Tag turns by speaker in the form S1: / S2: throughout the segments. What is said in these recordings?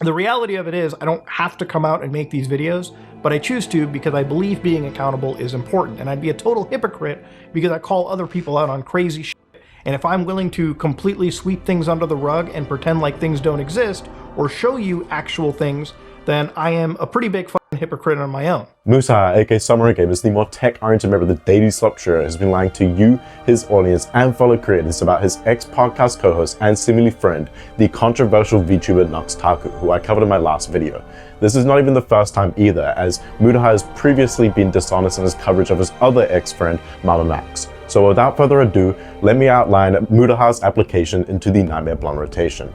S1: The reality of it is I don't have to come out and make these videos, but I choose to because I believe being accountable is important. And I'd be a total hypocrite because I call other people out on crazy shit. And if I'm willing to completely sweep things under the rug and pretend like things don't exist or show you actual things, then I am a pretty big fucking hypocrite on my own.
S2: Mutahar, aka SomeOrdinaryGamers, the more tech-oriented member of the Daily Slop Trio, has been lying to you, his audience, and fellow creators about his ex-podcast co-host and seemingly friend, the controversial VTuber Nux Taku, who I covered in my last video. This is not even the first time either, as Mutahar has previously been dishonest in his coverage of his other ex-friend, MamaMax. So without further ado, let me outline Mutahar's application into the Nightmare Blonde rotation.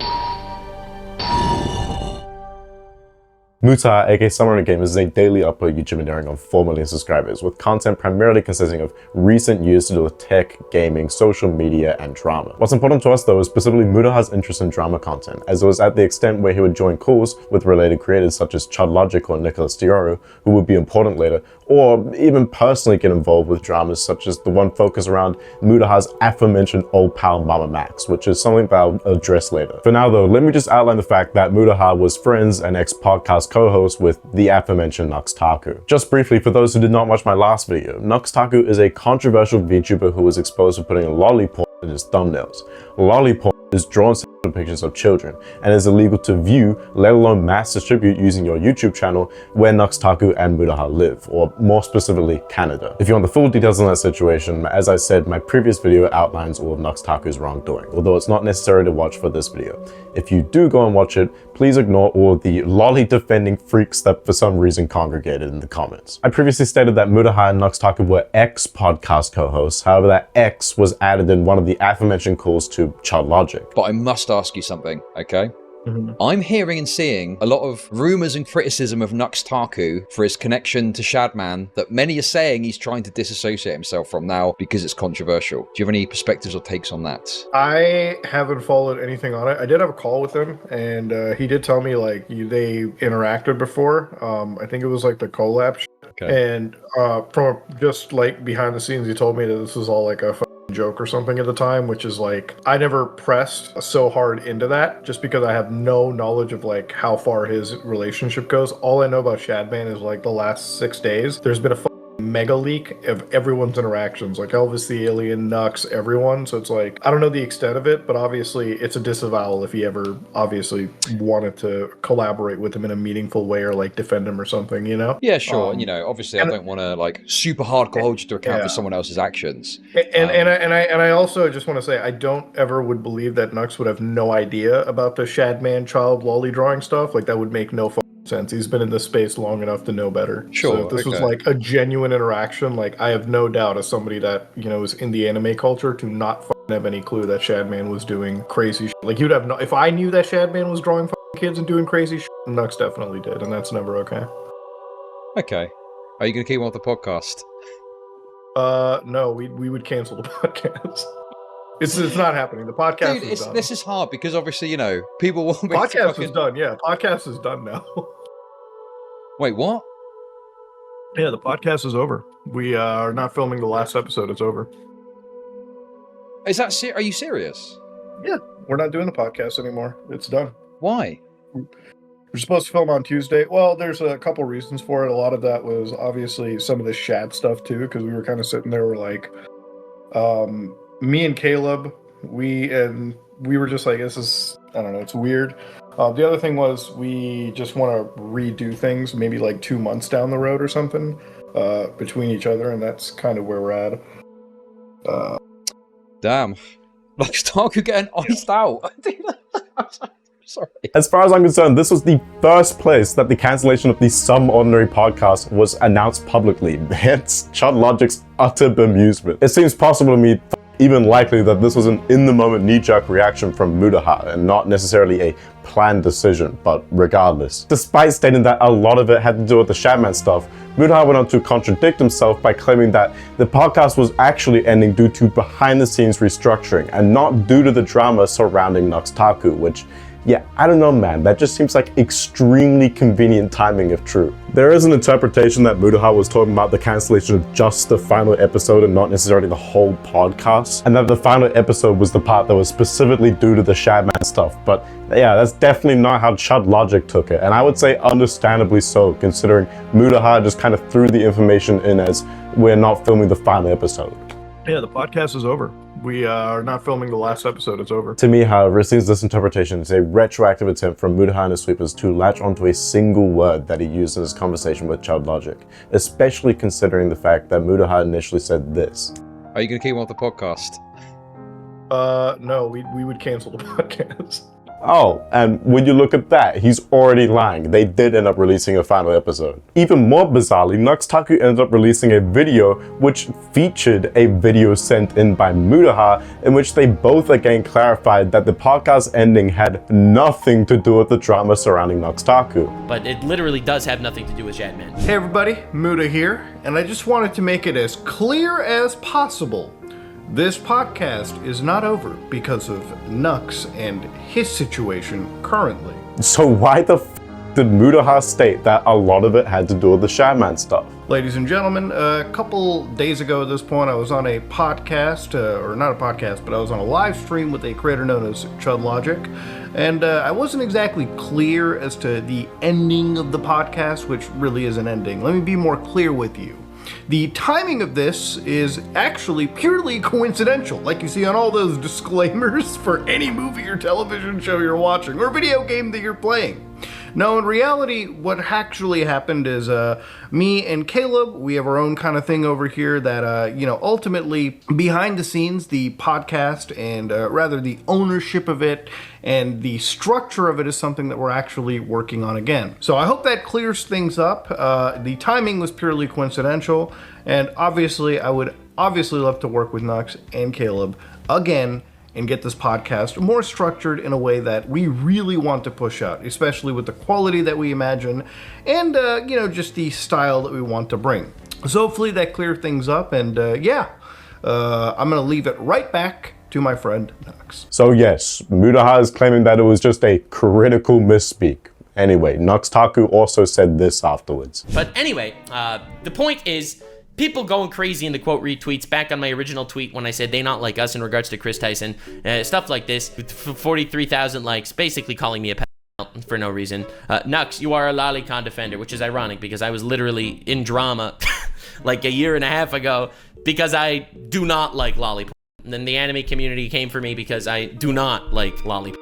S2: Mutahar, aka SomeOrdinaryGamers, is a daily upload YouTuber nearing on 4 million subscribers, with content primarily consisting of recent news to do with tech, gaming, social media, and drama. What's important to us though is specifically Mutahar's interest in drama content, as it was at the extent where he would join calls with related creators such as Chud or Nicholas Dioro, who would be important later, or even personally get involved with dramas such as the one focused around Mutahar's aforementioned old pal MamaMax, which is something that I'll address later. For now though, let me just outline the fact that Mutahar was friends and ex-podcast co-host with the aforementioned Nux Taku. Just briefly, for those who did not watch my last video, Nux Taku is a controversial VTuber who was exposed for putting lolly porn in his thumbnails. Lolly porn is drawn depictions of children and is illegal to view, let alone mass distribute using your YouTube channel where Nux Taku and Mutahar live, or more specifically, Canada. If you want the full details on that situation, as I said, my previous video outlines all of Nux Taku's wrongdoing, although it's not necessary to watch for this video. If you do go and watch it, please ignore all of the lolly defending freaks that for some reason congregated in the comments. I previously stated that Mutahar and Nux Taku were ex-podcast co-hosts, however that X was added in one of the aforementioned calls to Chud.
S3: But I must ask you something, okay? I'm hearing and seeing a lot of rumors and criticism of Nux Taku for his connection to Shadman that many are saying he's trying to disassociate himself from now because it's controversial. Do you have any perspectives or takes on that?
S1: I haven't followed anything on it. I did have a call with him, and he did tell me like they interacted before. I think it was like the collab shit.
S3: Okay.
S1: And from just like behind the scenes, he told me that this was all like a joke or something at the time, which is like I never pressed so hard into that just because I have no knowledge of like how far his relationship goes. All I know about Shadman is like the last 6 days there's been a mega leak of everyone's interactions, like Elvis the Alien, Nux, everyone. So it's like I don't know the extent of it, but obviously it's a disavowal if he ever obviously wanted to collaborate with him in a meaningful way or like defend him or something, you know?
S3: Yeah, sure. And you know, obviously I don't want to like super hardcore hold you to account for someone else's actions.
S1: And I also just want to say I don't ever would believe that Nux would have no idea about the Shadman child lolly drawing stuff. Like that would make no sense. He's been in this space long enough to know better.
S3: Sure.
S1: So if this was like a genuine interaction, like I have no doubt as somebody that, you know, is in the anime culture to not have any clue that Shadman was doing crazy shit. Like you'd have no, if I knew that Shadman was drawing kids and doing crazy shit, Nux definitely did, and that's never okay.
S3: Okay. Are you going to keep him off the podcast?
S1: No, we would cancel the podcast. It's not happening. The podcast is done.
S3: This is hard because obviously, you know, people won't be
S1: podcast is done, yeah. Podcast is done now.
S3: Wait, what?
S1: Yeah, the podcast is over. We are not filming the last episode. It's over.
S3: Is that are you serious?
S1: Yeah, we're not doing the podcast anymore. It's done.
S3: Why?
S1: We're supposed to film on Tuesday. Well, there's a couple reasons for it. A lot of that was obviously some of the Shad stuff too, because we were kind of sitting there, we're like, me and Caleb, we were just like, this is, I don't know, it's weird. The other thing was we just want to redo things maybe like 2 months down the road or something between each other, and that's kind of where we're at.
S3: Damn. Like Stark getting iced out. Sorry.
S2: As far as I'm concerned, this was the first place that the cancellation of the Some Ordinary podcast was announced publicly, hence Chud Logic's utter bemusement. It seems possible to me, even likely, that this was an in-the-moment knee-jerk reaction from Mutahar and not necessarily a planned decision, but regardless. Despite stating that a lot of it had to do with the Shadman stuff, Mutahar went on to contradict himself by claiming that the podcast was actually ending due to behind-the-scenes restructuring and not due to the drama surrounding Nux Taku, which Yeah, I don't know, man. That just seems like extremely convenient timing if true. There is an interpretation that Mutahar was talking about the cancellation of just the final episode and not necessarily the whole podcast, and that the final episode was the part that was specifically due to the Shadman stuff. But yeah, that's definitely not how Chud Logic took it, and I would say understandably so, considering Mutahar just kind of threw the information in as we're not filming the final episode.
S1: Yeah, the podcast is over. We are not filming the last episode. It's over.
S2: To me, however, it seems this interpretation is a retroactive attempt from Mutahar and his sweepers to latch onto a single word that he used in his conversation with Chud Logic, especially considering the fact that Mutahar initially said this.
S3: Are you going to keep him off the podcast?
S1: No, we would cancel the podcast.
S2: Oh, and when you look at that, he's already lying. They did end up releasing a final episode. Even more bizarrely, Nux Taku ended up releasing a video which featured a video sent in by Mutahar, in which they both again clarified that the podcast ending had nothing to do with the drama surrounding Nux Taku.
S4: But it literally does have nothing to do with Shadman.
S1: Hey everybody, Muta here, and I just wanted to make it as clear as possible. This podcast is not over because of Nux and his situation currently.
S2: So why the f did Mutahar state that a lot of it had to do with the Shadman stuff?
S1: Ladies and gentlemen, a couple days ago at this point, I was on a podcast, or not a podcast, but I was on a live stream with a creator known as Chud Logic, and I wasn't exactly clear as to the ending of the podcast, which really is an ending. Let me be more clear with you. The timing of this is actually purely coincidental, like you see on all those disclaimers for any movie or television show you're watching or video game that you're playing. No, in reality, what actually happened is me and Caleb, we have our own kind of thing over here that, ultimately behind the scenes, the podcast and rather the ownership of it and the structure of it is something that we're actually working on again. So I hope that clears things up. The timing was purely coincidental, and obviously I would love to work with Nux and Caleb again and get this podcast more structured in a way that we really want to push out, especially with the quality that we imagine and, just the style that we want to bring. So hopefully that cleared things up, and I'm going to leave it right back to my friend Nux.
S2: So yes, Mutahar is claiming that it was just a critical misspeak. Anyway, Nux Taku also said this afterwards.
S4: But anyway, the point is, people going crazy in the quote retweets back on my original tweet when I said they not like us in regards to Chris Tyson, stuff like this, with 43,000 likes, basically calling me a pedophile for no reason. Nux, you are a lolicon defender, which is ironic because I was literally in drama like a year and a half ago because I do not like lollipop. And then the anime community came for me because I do not like lollipop.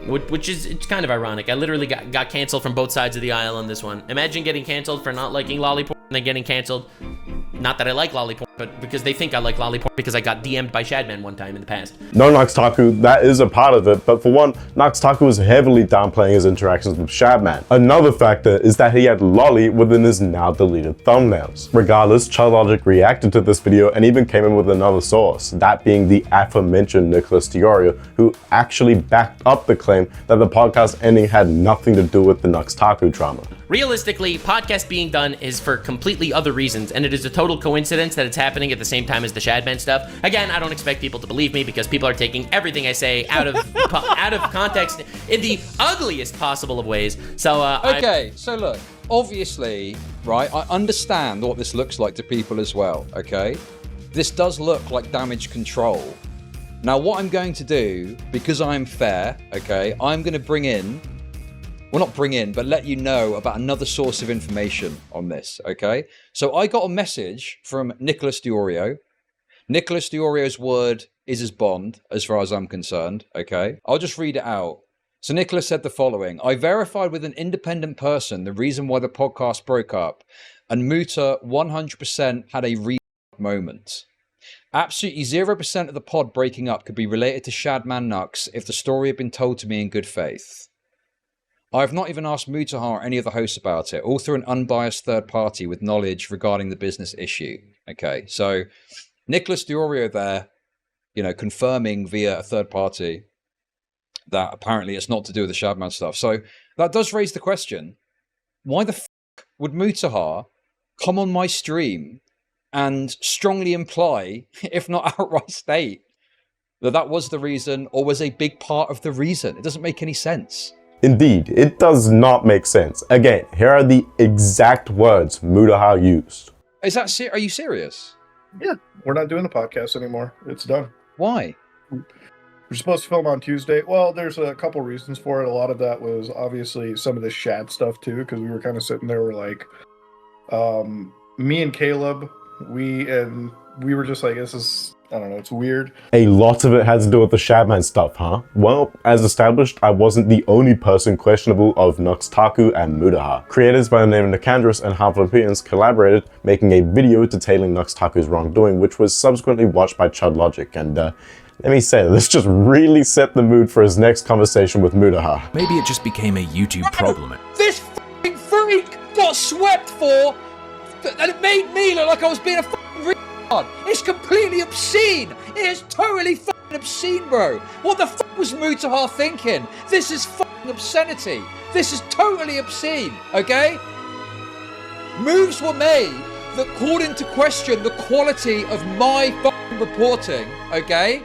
S4: Which is, it's kind of ironic. I literally got canceled from both sides of the aisle on this one. Imagine getting canceled for not liking lollipop and then getting canceled, not that I like lollipop, but because they think I like lollipop because I got DM'd by Shadman one time in the past.
S2: No, Nux Taku, that is a part of it, but for one, Nux Taku is heavily downplaying his interactions with Shadman. Another factor is that he had lolly within his now deleted thumbnails. Regardless, Chud Logic reacted to this video and even came in with another source, that being the aforementioned Nicholas Diorio, who actually backed up the claim that the podcast ending had nothing to do with the Nux Taku drama.
S4: Realistically, podcast being done is for completely other reasons, and it is a total coincidence that it's happening at the same time as the Shadman stuff. Again, I don't expect people to believe me because people are taking everything I say out of context in the ugliest possible of ways. So,
S3: So look, obviously, right, I understand what this looks like to people as well, okay? This does look like damage control. Now, what I'm going to do, because I'm fair, okay, I'm going to bring in, well, not bring in, but let you know about another source of information on this, okay? So I got a message from Nicholas Diorio. Nicholas Diorio's word is his bond, as far as I'm concerned, okay? I'll just read it out. So Nicholas said the following: I verified with an independent person the reason why the podcast broke up, and Muta 100% had a moment. Absolutely 0% of the pod breaking up could be related to Shadman Nux if the story had been told to me in good faith. I have not even asked Mutahar or any of the hosts about it, all through an unbiased third party with knowledge regarding the business issue. Okay, so Nicholas Diorio there, confirming via a third party that apparently it's not to do with the Shadman stuff. So that does raise the question, why the f*** would Mutahar come on my stream and strongly imply, if not outright state, that was the reason or was a big part of the reason. It doesn't make any sense.
S2: Indeed, it does not make sense. Again, here are the exact words Mutahar used.
S3: Is that are you serious?
S1: Yeah, we're not doing the podcast anymore. It's done.
S3: Why?
S1: We're supposed to film on Tuesday. Well, there's a couple reasons for it. A lot of that was obviously some of the Shad stuff too, because we were kind of sitting there, we're like, me and Caleb, we were just like, this is, I don't know, it's weird.
S2: A lot of it has to do with the Shadman stuff, huh? Well, as established, I wasn't the only person questionable of Nux Taku and Mutahar. Creators by the name of Nicandrus and Harmful Opinions collaborated, making a video detailing Nux Taku's wrongdoing, which was subsequently watched by Chud Logic, and let me say, this just really set the mood for his next conversation with Mutahar.
S5: Maybe it just became a YouTube problem.
S3: This f***ing freak got swept for, and it made me look like I was being a f***ing retard. It's completely obscene. It is totally f***ing obscene, bro. What the f*** was Mutahar thinking? This is f***ing obscenity. This is totally obscene, okay? Moves were made that called into question the quality of my f***ing reporting, okay?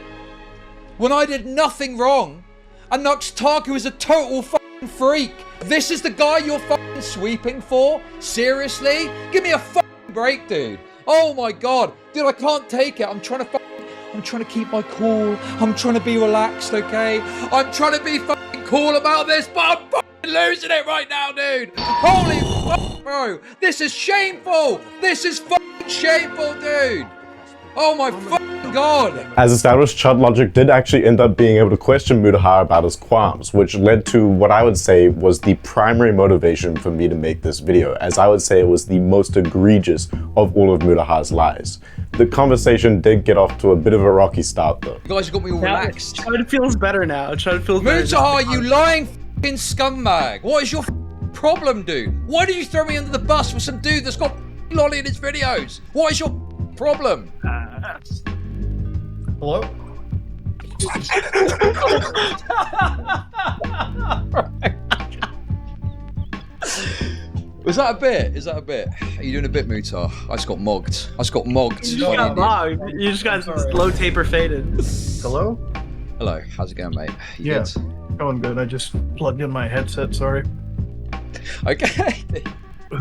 S3: When I did nothing wrong, and Nux Taku is a total f***ing freak. This is the guy you're f***ing sweeping for? Seriously? Give me a f***ing break, dude. Oh my god. Dude, I can't take it. I'm trying to keep my cool. I'm trying to be relaxed, okay? I'm trying to be f***ing cool about this, but I'm f***ing losing it right now, dude. Holy f***, bro. This is shameful. This is f***ing shameful, dude. Oh my f***ing god!
S2: As established, Chud Logic did actually end up being able to question Mutahar about his qualms, which led to what I would say was the primary motivation for me to make this video, as I would say it was the most egregious of all of Mutahar's lies. The conversation did get off to a bit of a rocky start though.
S3: You guys got me all relaxed.
S6: Chud feels better now. Chud feels better.
S3: Mutahar, you lying f***ing scumbag! What is your f***ing problem, dude? Why did you throw me under the bus with some dude that's got f***ing lolly in his videos? What is your problem?
S1: Hello?
S3: Was that a bit? Is that a bit? Are you doing a bit, Mutahar? I just got mogged.
S6: You just got mogged. You just got slow taper faded.
S1: Hello?
S3: Hello, how's it going, mate? You
S1: Yeah.
S3: good?
S1: Going good. I just plugged in my headset, sorry.
S3: Okay.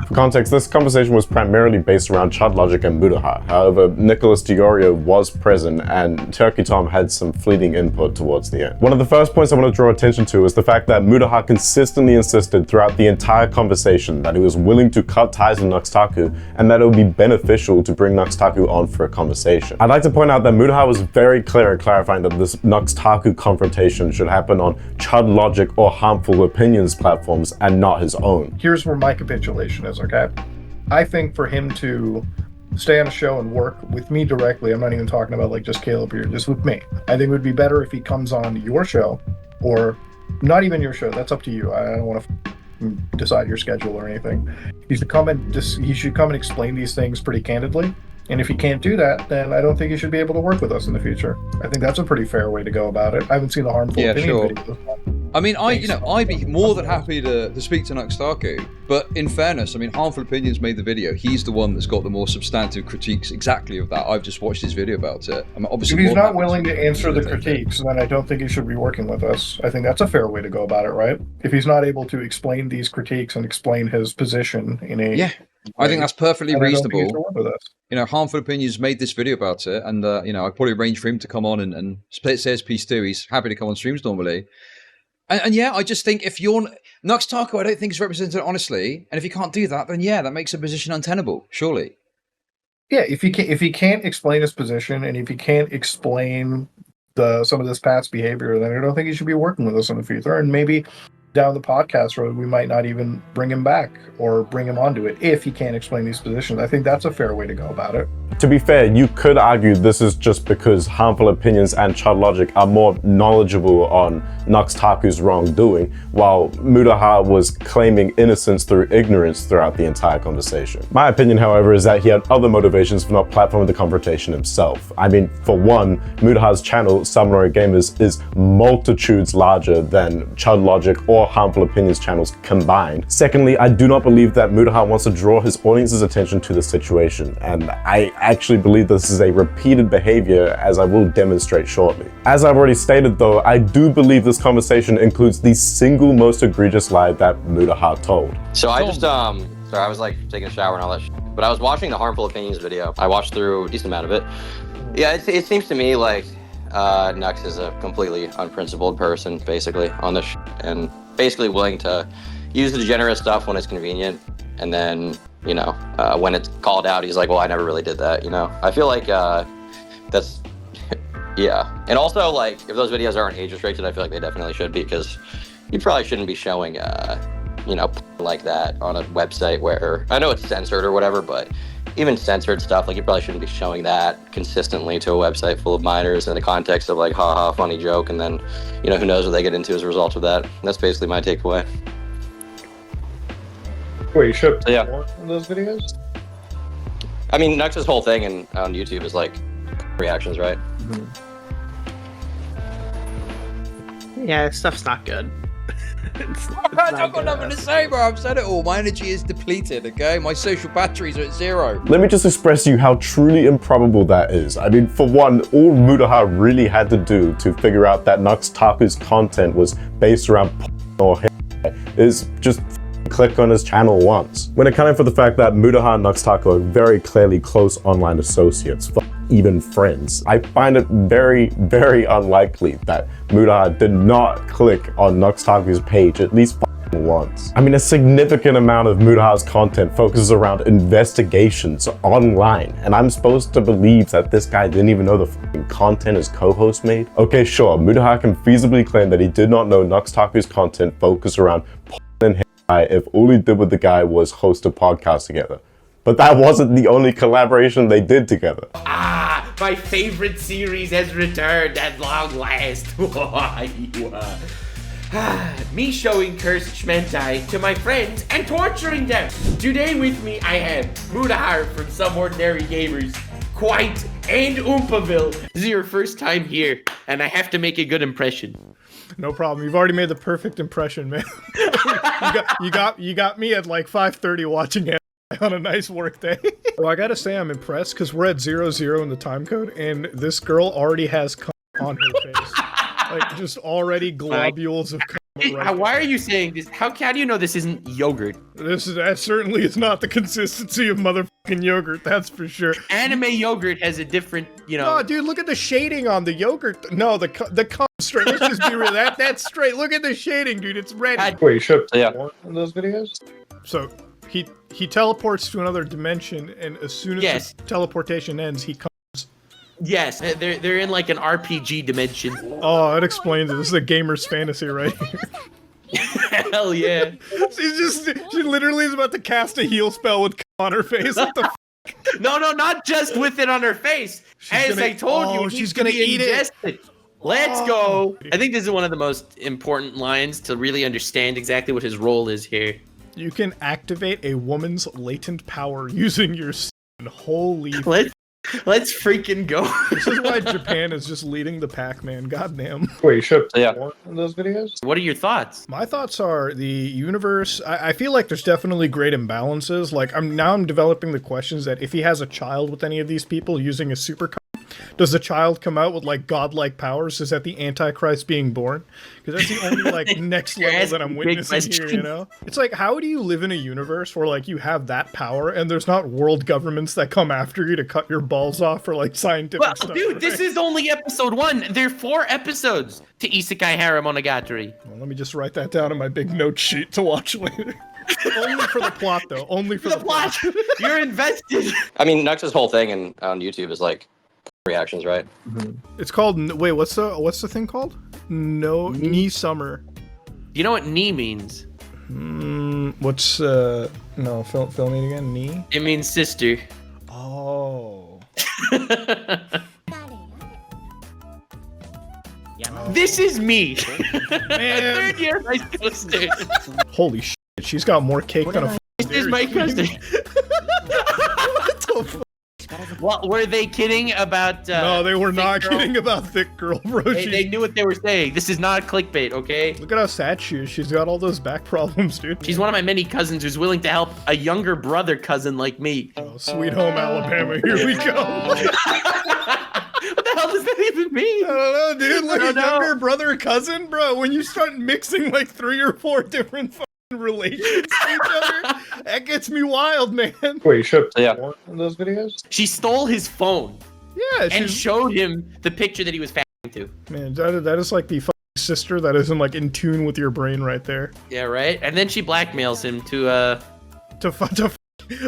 S2: For context, this conversation was primarily based around Chud Logic and Mutahar. However, Nicholas DiGorio was present and Turkey Tom had some fleeting input towards the end. One of the first points I want to draw attention to is the fact that Mutahar consistently insisted throughout the entire conversation that he was willing to cut ties with Nux Taku and that it would be beneficial to bring Nux Taku on for a conversation. I'd like to point out that Mutahar was very clear in clarifying that this Nux Taku confrontation should happen on Chud Logic or Harmful Opinions platforms and not his own.
S1: Here's where my capitulation is, okay? I think for him to stay on a show and work with me directly, I'm not even talking about like just Caleb here, just with me. I think it would be better if he comes on your show, or not even your show, that's up to you. I don't want to decide your schedule or anything. He should come and explain these things pretty candidly. And if he can't do that, then I don't think he should be able to work with us in the future. I think that's a pretty fair way to go about it. I haven't seen the Harmful Opinion videos.
S3: I mean, I'd be more than happy to speak to Nux Taku, but in fairness, I mean, Harmful Opinions made the video. He's the one that's got the more substantive critiques exactly of that. I've just watched his video about it. I'm obviously
S1: if he's not willing to answer the critiques, then I don't think he should be working with us. I think that's a fair way to go about it, right? If he's not able to explain these critiques and explain his position in a...
S3: Yeah, I think that's perfectly reasonable.
S1: With us.
S3: You know, Harmful Opinions made this video about it, and, I'd probably arrange for him to come on and split his piece too. He's happy to come on streams normally. And yeah, I just think if you're... Nux Taku, I don't think is represented honestly, and if you can't do that, then yeah, that makes a position untenable, surely.
S1: Yeah, if he can't explain his position, and if he can't explain some of this past behavior, then I don't think he should be working with us in the future. And maybe down the podcast road, we might not even bring him back or bring him onto it if he can't explain these positions. I think that's a fair way to go about it.
S2: To be fair, you could argue this is just because Harmful Opinions and Chud Logic are more knowledgeable on Nux Taku's wrongdoing, while Mutahar was claiming innocence through ignorance throughout the entire conversation. My opinion, however, is that he had other motivations for not platforming the confrontation himself. I mean, for one, Mutahar's channel, SomeOrdinaryGamers, is multitudes larger than Chud Logic or more harmful opinions channels combined. Secondly, I do not believe that Mutahar wants to draw his audience's attention to the situation, and I actually believe this is a repeated behavior, as I will demonstrate shortly. As I've already stated though, I do believe this conversation includes the single most egregious lie that Mutahar told.
S7: So I just, sorry, I was like taking a shower and all that shit, but I was watching the harmful opinions video. I watched through a decent amount of it. Yeah, it seems to me like Nux is a completely unprincipled person, basically, on this and basically willing to use the degenerate stuff when it's convenient, and then, you know, when it's called out, he's like, well, I never really did that, you know? I feel like that's, yeah. And also, like, if those videos aren't age restricted, I feel like they definitely should be, because you probably shouldn't be showing, you know, like that on a website where, I know it's censored or whatever, but even censored stuff, like, you probably shouldn't be showing that consistently to a website full of minors in the context of like, haha, funny joke, and then, you know, who knows what they get into as a result of that. That's basically my takeaway.
S1: Wait, you should
S7: So, yeah.
S1: more in those videos?
S7: I mean, Nux's whole thing on YouTube is like reactions, right?
S6: Yeah, stuff's not good. It's
S3: I've
S6: not
S3: got nothing to say, bro. I've said it all. My energy is depleted, okay? My social batteries are at 0.
S2: Let me just express to you how truly improbable that is. I mean, for one, all Mutahar really had to do to figure out that Nux Taku's content was based around or is just click on his channel once. When accounting for the fact that Mutahar and Nux Taku are very clearly close online associates, even friends, I find it very, very unlikely that Mutahar did not click on Nux Taku's page at least once. I mean, a significant amount of Mutahar's content focuses around investigations online, and I'm supposed to believe that this guy didn't even know the content his co-host made? Okay, sure, Mutahar can feasibly claim that he did not know Nux Taku's content focused around and if all he did with the guy was host a podcast together. But that wasn't the only collaboration they did together.
S4: Ah, my favorite series has returned at long last. Me showing cursed Shmentai to my friends and torturing them. Today with me I have Mutahar from Some Ordinary Gamers, Quite, and Oompaville. This is your first time here, and I have to make a good impression.
S8: No problem. You've already made the perfect impression, man. you got me at like 5:30 watching it on a nice work day. Well, I gotta say I'm impressed because we're at 0-0 in the time code, and this girl already has cum on her face, like just already globules of cum. Right
S4: Why are you saying this? How do you know this isn't yogurt?
S8: that certainly is not the consistency of motherfucking yogurt, that's for sure.
S4: Anime yogurt has a different, you know.
S8: Oh, dude, look at the shading on the yogurt. No, the cum straight. Let's just be real. That's straight. Look at the shading, dude. It's red.
S1: Wait, you should
S7: So, yeah.
S1: more in those videos?
S8: So he teleports to another dimension, and as soon as
S4: Yes.
S8: the teleportation ends, he comes.
S4: Yes, they're in like an RPG dimension.
S8: Oh, that explains it. This is a gamer's fantasy, right?
S4: Hell yeah.
S8: She literally is about to cast a heal spell with cum on her face. What the
S4: No, not just with it on her face. As
S8: gonna-
S4: I told you,
S8: oh,
S4: it
S8: she's
S4: needs to
S8: gonna
S4: be
S8: eat it.
S4: ingested. Let's go. I think this is one of the most important lines to really understand exactly what his role is here.
S8: You can activate a woman's latent power using your semen. Holy
S4: Let's freaking go.
S8: This is why Japan is just leading the pack, man. Goddamn.
S1: Wait, you should
S7: So, yeah.
S1: more in those videos?
S4: What are your thoughts?
S8: My thoughts are the universe. I feel like there's definitely great imbalances. Like I'm developing the questions that if he has a child with any of these people using a super, does the child come out with like godlike powers? Is that the Antichrist being born? Because that's the only like next
S4: You're
S8: level that I'm
S4: asking big
S8: witnessing here. You
S4: questions.
S8: know, it's like how do you live in a universe where like you have that power and there's not world governments that come after you to cut your balls off for like scientific
S4: Well,
S8: stuff?
S4: dude, this is only episode 1. There are 4 episodes to Isekai Harem Monogatari.
S8: Well, let me just write that down on my big note sheet to watch later. Only for the plot, though. Only for
S4: The plot. You're invested.
S7: I mean, Nux's whole thing on YouTube is like reactions, right?
S8: It's called. Wait, what's the thing called? No, knee summer.
S4: You know what knee means?
S8: What's no? Fill me again. Knee.
S4: It means sister.
S8: Oh.
S4: This is me.
S8: Man.
S4: Third year high school student.
S8: Holy shit! She's got more cake than a.
S4: This is my cousin.
S8: What the fuck?
S4: Well, were they kidding about?
S8: No, they were not
S4: girl?
S8: kidding about thick girl, bro.
S4: They knew what they were saying. This is not clickbait, okay?
S8: Look at how sad she is. She's got all those back problems, dude.
S4: She's one of my many cousins who's willing to help a younger brother cousin like me.
S8: Oh, sweet home Alabama. Here we go.
S4: What the hell does that even mean?
S8: I don't know, dude. Like a younger brother cousin, bro. When you start mixing like 3 or 4 different relations to each other, that gets me wild, man.
S1: Wait, you showed
S7: Yeah.
S1: porn in those videos?
S4: She stole his phone
S8: Yeah,
S4: and showed him the picture that he was fapping to.
S8: man, that is like the sister that isn't like in tune with your brain right there.
S4: Yeah, right? And then she blackmails him to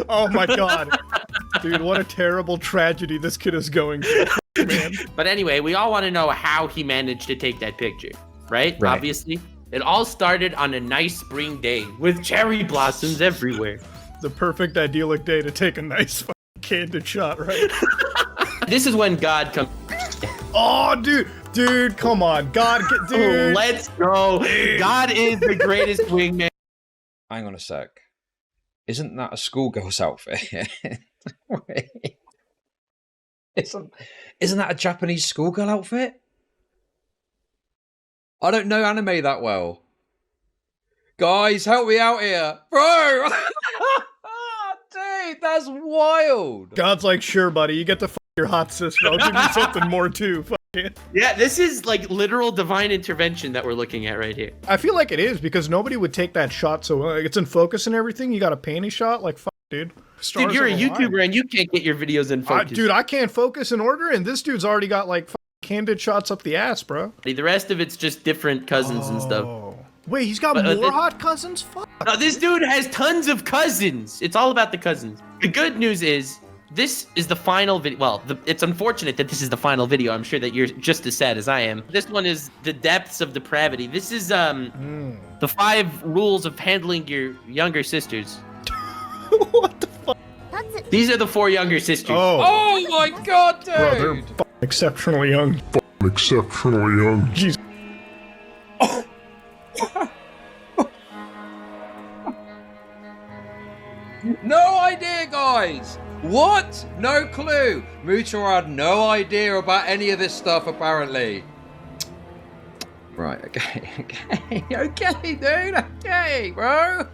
S8: Oh my god. Dude, what a terrible tragedy this kid is going through, man.
S4: But anyway, we all want to know how he managed to take that picture, right? Obviously. It all started on a nice spring day with cherry blossoms everywhere.
S8: The perfect idyllic day to take a nice candid shot, right?
S4: This is when God comes.
S8: Oh, dude, come on. God, dude.
S4: Let's go. God is the greatest wingman.
S3: Hang on a sec. Isn't that a schoolgirl's outfit? Wait. Isn't that a Japanese schoolgirl outfit? I don't know anime that well. Guys, help me out here. Bro! Dude, that's wild.
S8: God's like, sure, buddy, you get to your hot sister. I'll give you something more too.
S4: Yeah, this is like literal divine intervention that we're looking at right here.
S8: I feel like it is because nobody would take that shot so well. Like, it's in focus and everything. You got a panty shot, like dude.
S4: Dude, you're a YouTuber and you can't get your videos in focus.
S8: Dude, I can't focus in order, and this dude's already got like candid shots up the ass, bro.
S4: The rest of it's just different cousins and stuff.
S8: Wait, he's got more hot cousins? Fuck.
S4: No, this dude has tons of cousins. It's all about the cousins. The good news is, this is the final video. Well, it's unfortunate that this is the final video. I'm sure that you're just as sad as I am. This one is the depths of depravity. This is the 5 rules of handling your younger sisters.
S8: What the fuck?
S4: These are the 4 younger sisters.
S3: Oh my god, dude!
S8: Bro, they're exceptionally young.
S1: Exceptionally young.
S8: Jeez.
S3: No idea, guys! What? No clue! Mutahar had no idea about any of this stuff, apparently. Right, okay, dude, okay, bro!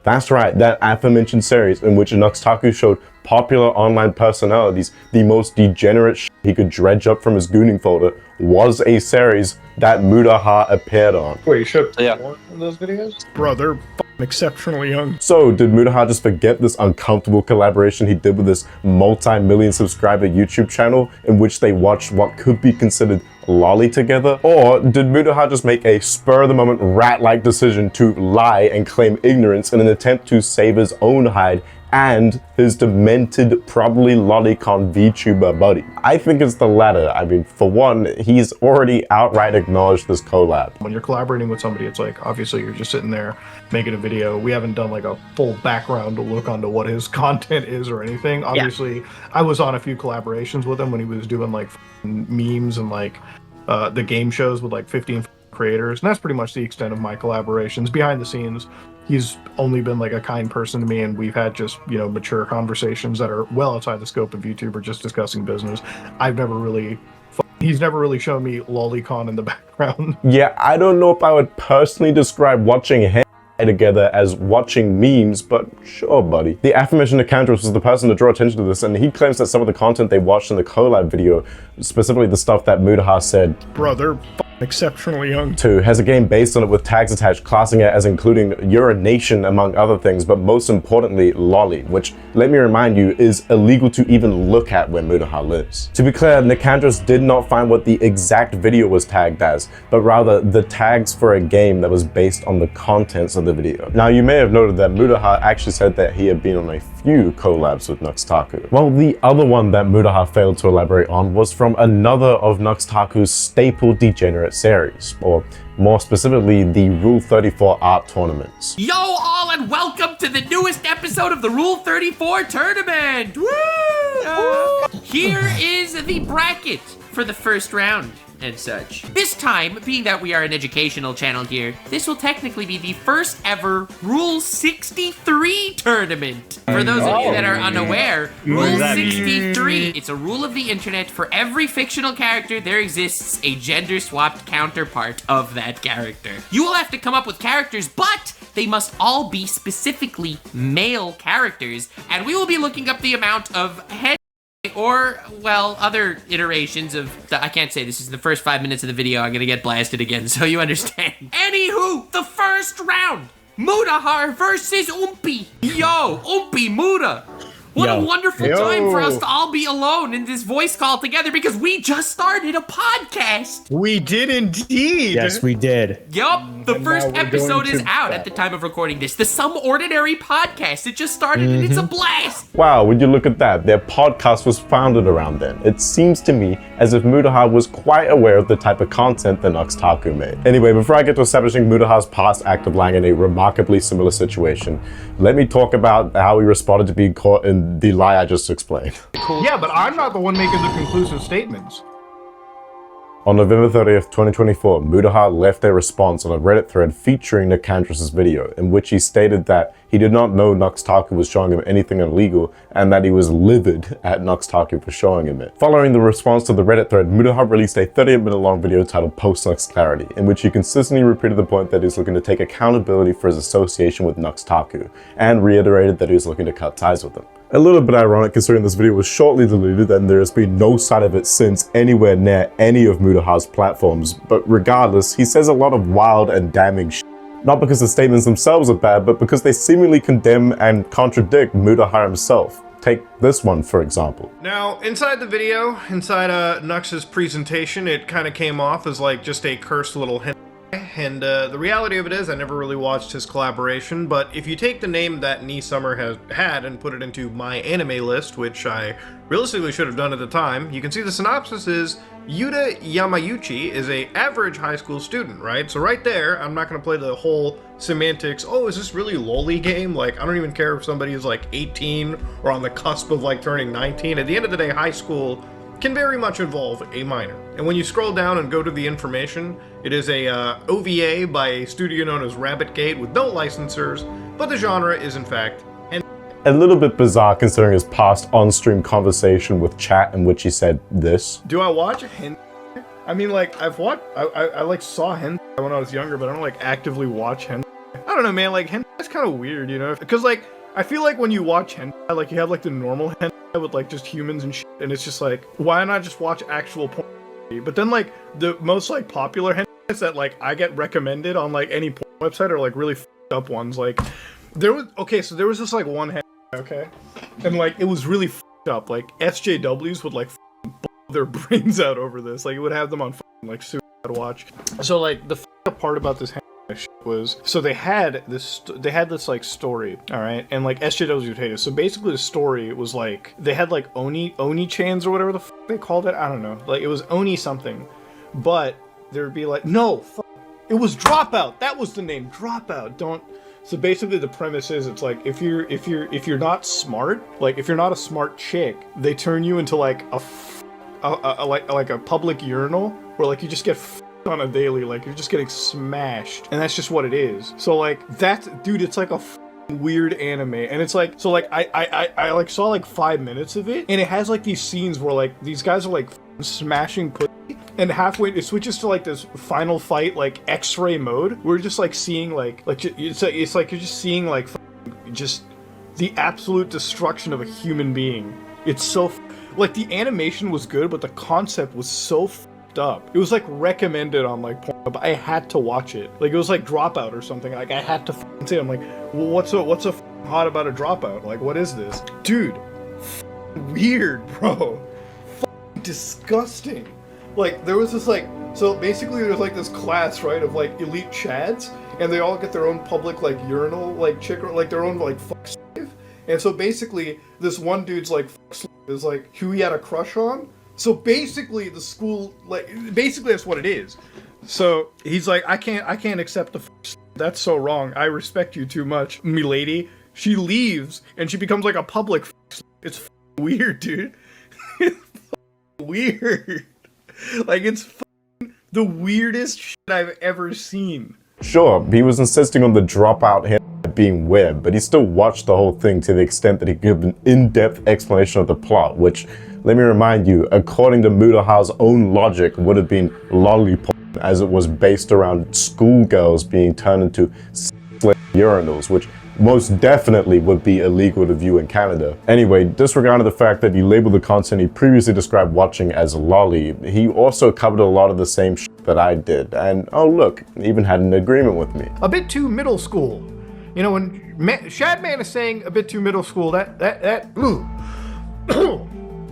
S2: That's right, that aforementioned series in which Nux Taku showed popular online personalities the most degenerate shit he could dredge up from his gooning folder was a series that Mutahar appeared on.
S1: Wait, you showed porn in those videos?
S8: Bro, they're exceptionally young.
S2: So, did Mutahar just forget this uncomfortable collaboration he did with this multi-million subscriber YouTube channel in which they watched what could be considered lolly together? Or did Mutahar just make a spur-of-the-moment rat-like decision to lie and claim ignorance in an attempt to save his own hide and his demented, probably lolicon VTuber buddy? I think it's the latter. I mean, for one, he's already outright acknowledged this collab.
S1: When you're collaborating with somebody, it's like, obviously you're just sitting there making a video. We haven't done like a full background to look onto what his content is or anything. Obviously, I was on a few collaborations with him when he was doing like memes and like the game shows with like 15 creators. And that's pretty much the extent of my collaborations. Behind the scenes, he's only been like a kind person to me, and we've had just, you know, mature conversations that are well outside the scope of YouTube or just discussing business. He's never really shown me lolicon in the background.
S2: Yeah, I don't know if I would personally describe watching him together as watching memes, but sure, buddy. The aforementioned Akatosh was the person to draw attention to this, and he claims that some of the content they watched in the collab video, specifically the stuff that Mutahar said,
S8: bro, they're exceptionally young,
S2: too, has a game based on it with tags attached, classing it as including urination among other things, but most importantly, lolly, which, let me remind you, is illegal to even look at where Mutahar lives. To be clear, Akatosh did not find what the exact video was tagged as, but rather the tags for a game that was based on the contents of the video. Now, you may have noted that Mutahar actually said that he had been on a few collabs with Nux Taku. Well, the other one that Mutahar failed to elaborate on was from another of Nux Taku's staple degenerate series, or more specifically, the Rule 34 art tournaments.
S4: Yo all, and welcome to the newest episode of the Rule 34 tournament! Woo! Here is the bracket for the first round. and such. This time, being that we are an educational channel here, this will technically be the first ever Rule 63 tournament. For those of you that are unaware, Rule 63, it's a rule of the internet. For every fictional character, there exists a gender-swapped counterpart of that character. You will have to come up with characters, but they must all be specifically male characters, and we will be looking up the amount of head or, well, other iterations of I can't say this is the first 5 minutes of the video. I'm gonna get blasted again, so you understand. Anywho, the first round, Mutahar versus Umpi. Yo, Umpi Muta. What a wonderful time for us to all be alone in this voice call together because we just started a podcast.
S8: We did indeed.
S9: Yes, we did.
S4: Yup, the first episode is out at the time of recording this. The Some Ordinary Podcast. It just started and it's a blast.
S2: Wow, would you look at that? Their podcast was founded around then. It seems to me as if Mutahar was quite aware of the type of content that Nux Taku made. Anyway, before I get to establishing Mutahar's past act of lying in a remarkably similar situation, let me talk about how he responded to being caught in the lie I just explained.
S1: Yeah, but I'm not the one making the conclusive statements.
S2: On November 30th, 2024, Mutahar left a response on a Reddit thread featuring Nicandras's video, in which he stated that he did not know Nux Taku was showing him anything illegal, and that he was livid at Nux Taku for showing him it. Following the response to the Reddit thread, Mutahar released a 38-minute long video titled Post Nux Clarity, in which he consistently repeated the point that he was looking to take accountability for his association with Nux Taku, and reiterated that he was looking to cut ties with him. A little bit ironic considering this video was shortly deleted and there has been no sign of it since anywhere near any of Mutahar's platforms, but regardless, he says a lot of wild and damning shit. Not because the statements themselves are bad, but because they seemingly condemn and contradict Mutahar himself. Take this one, for example.
S1: Now, inside the video, inside Nux's presentation, it kind of came off as like just a cursed little hint. And the reality of it is I never really watched his collaboration, but if you take the name that Nee Summer has had and put it into my anime list, which I realistically should have done at the time, you can see the synopsis is Yuta Yamayuchi is a average high school student, right? So right there, I'm not going to play the whole semantics, oh, is this really lolly game? Like, I don't even care if somebody is like 18 or on the cusp of like turning 19. At the end of the day, high school can very much involve a minor. And when you scroll down and go to the information, it is a OVA by a studio known as Rabbit Gate with no licensors, but the genre is in fact hentai.
S2: A little bit bizarre considering his past on-stream conversation with chat in which he said this.
S8: Do I watch hentai? I mean, like, I've watched, I like saw hentai when I was younger, but I don't like actively watch hentai. I don't know, man, like hentai is kind of weird, you know? Because like, I feel like when you watch hentai, like you have like the normal hentai with like just humans and shit, and it's just like, why not just watch actual porn? But then like the most like popular hentais that like I get recommended on like any porn website are like really f***ed up ones. Like there was there was this like one hentai, okay, and like it was really f***ed up. Like SJWs would like blow their brains out over this. Like it would have them on like super to watch. So like the f***ed up part about this hentai was, so they had this like story, all right, and like SJWs would hate it. So basically the story was like they had like oni chans or whatever the f they called it, I don't know, like it was oni something, but there would be like, no, it was Dropout, that was the name, Dropout. Don't. So basically the premise is it's like if you're not smart, like if you're not a smart chick, they turn you into like a public urinal where like you just get on a daily, like you're just getting smashed, and that's just what it is. So like that's, dude, it's like a weird anime, and it's like, so like I like saw like 5 minutes of it, and it has like these scenes where like these guys are like smashing pussy, and halfway it switches to like this final fight like X-ray mode. We're just like seeing like it's like you're just seeing like just the absolute destruction of a human being. It's so like the animation was good, but the concept was so up. It was like recommended on like Pornhub. I had to watch it. Like it was like Dropout or something. Like I had to see it. I'm like, well, what's so hot about a Dropout? Like what is this, dude? Weird, bro. Disgusting. Like there was this like, so basically there's like this class, right, of like elite chads, and they all get their own public like urinal like chick, or like their own like fuck slave. And so basically this one dude's like fuck slave is like who he had a crush on. So basically the school, like, basically that's what it is. So he's like, I can't accept the that's so wrong. I respect you too much, me lady. She leaves and she becomes like a public It's weird, dude. It's weird. Like it's the weirdest shit I've ever seen.
S2: Sure, he was insisting on the dropout him being weird, but he still watched the whole thing to the extent that he gave an in-depth explanation of the plot, which, let me remind you, according to Mutahar's own logic, would have been lollipop, as it was based around schoolgirls being turned into urinals, which most definitely would be illegal to view in Canada. Anyway, disregarding the fact that he labeled the content he previously described watching as lolly, he also covered a lot of the same shit that I did, and oh look, even had an agreement with me.
S8: A bit too middle school. You know, when Shadman is saying a bit too middle school,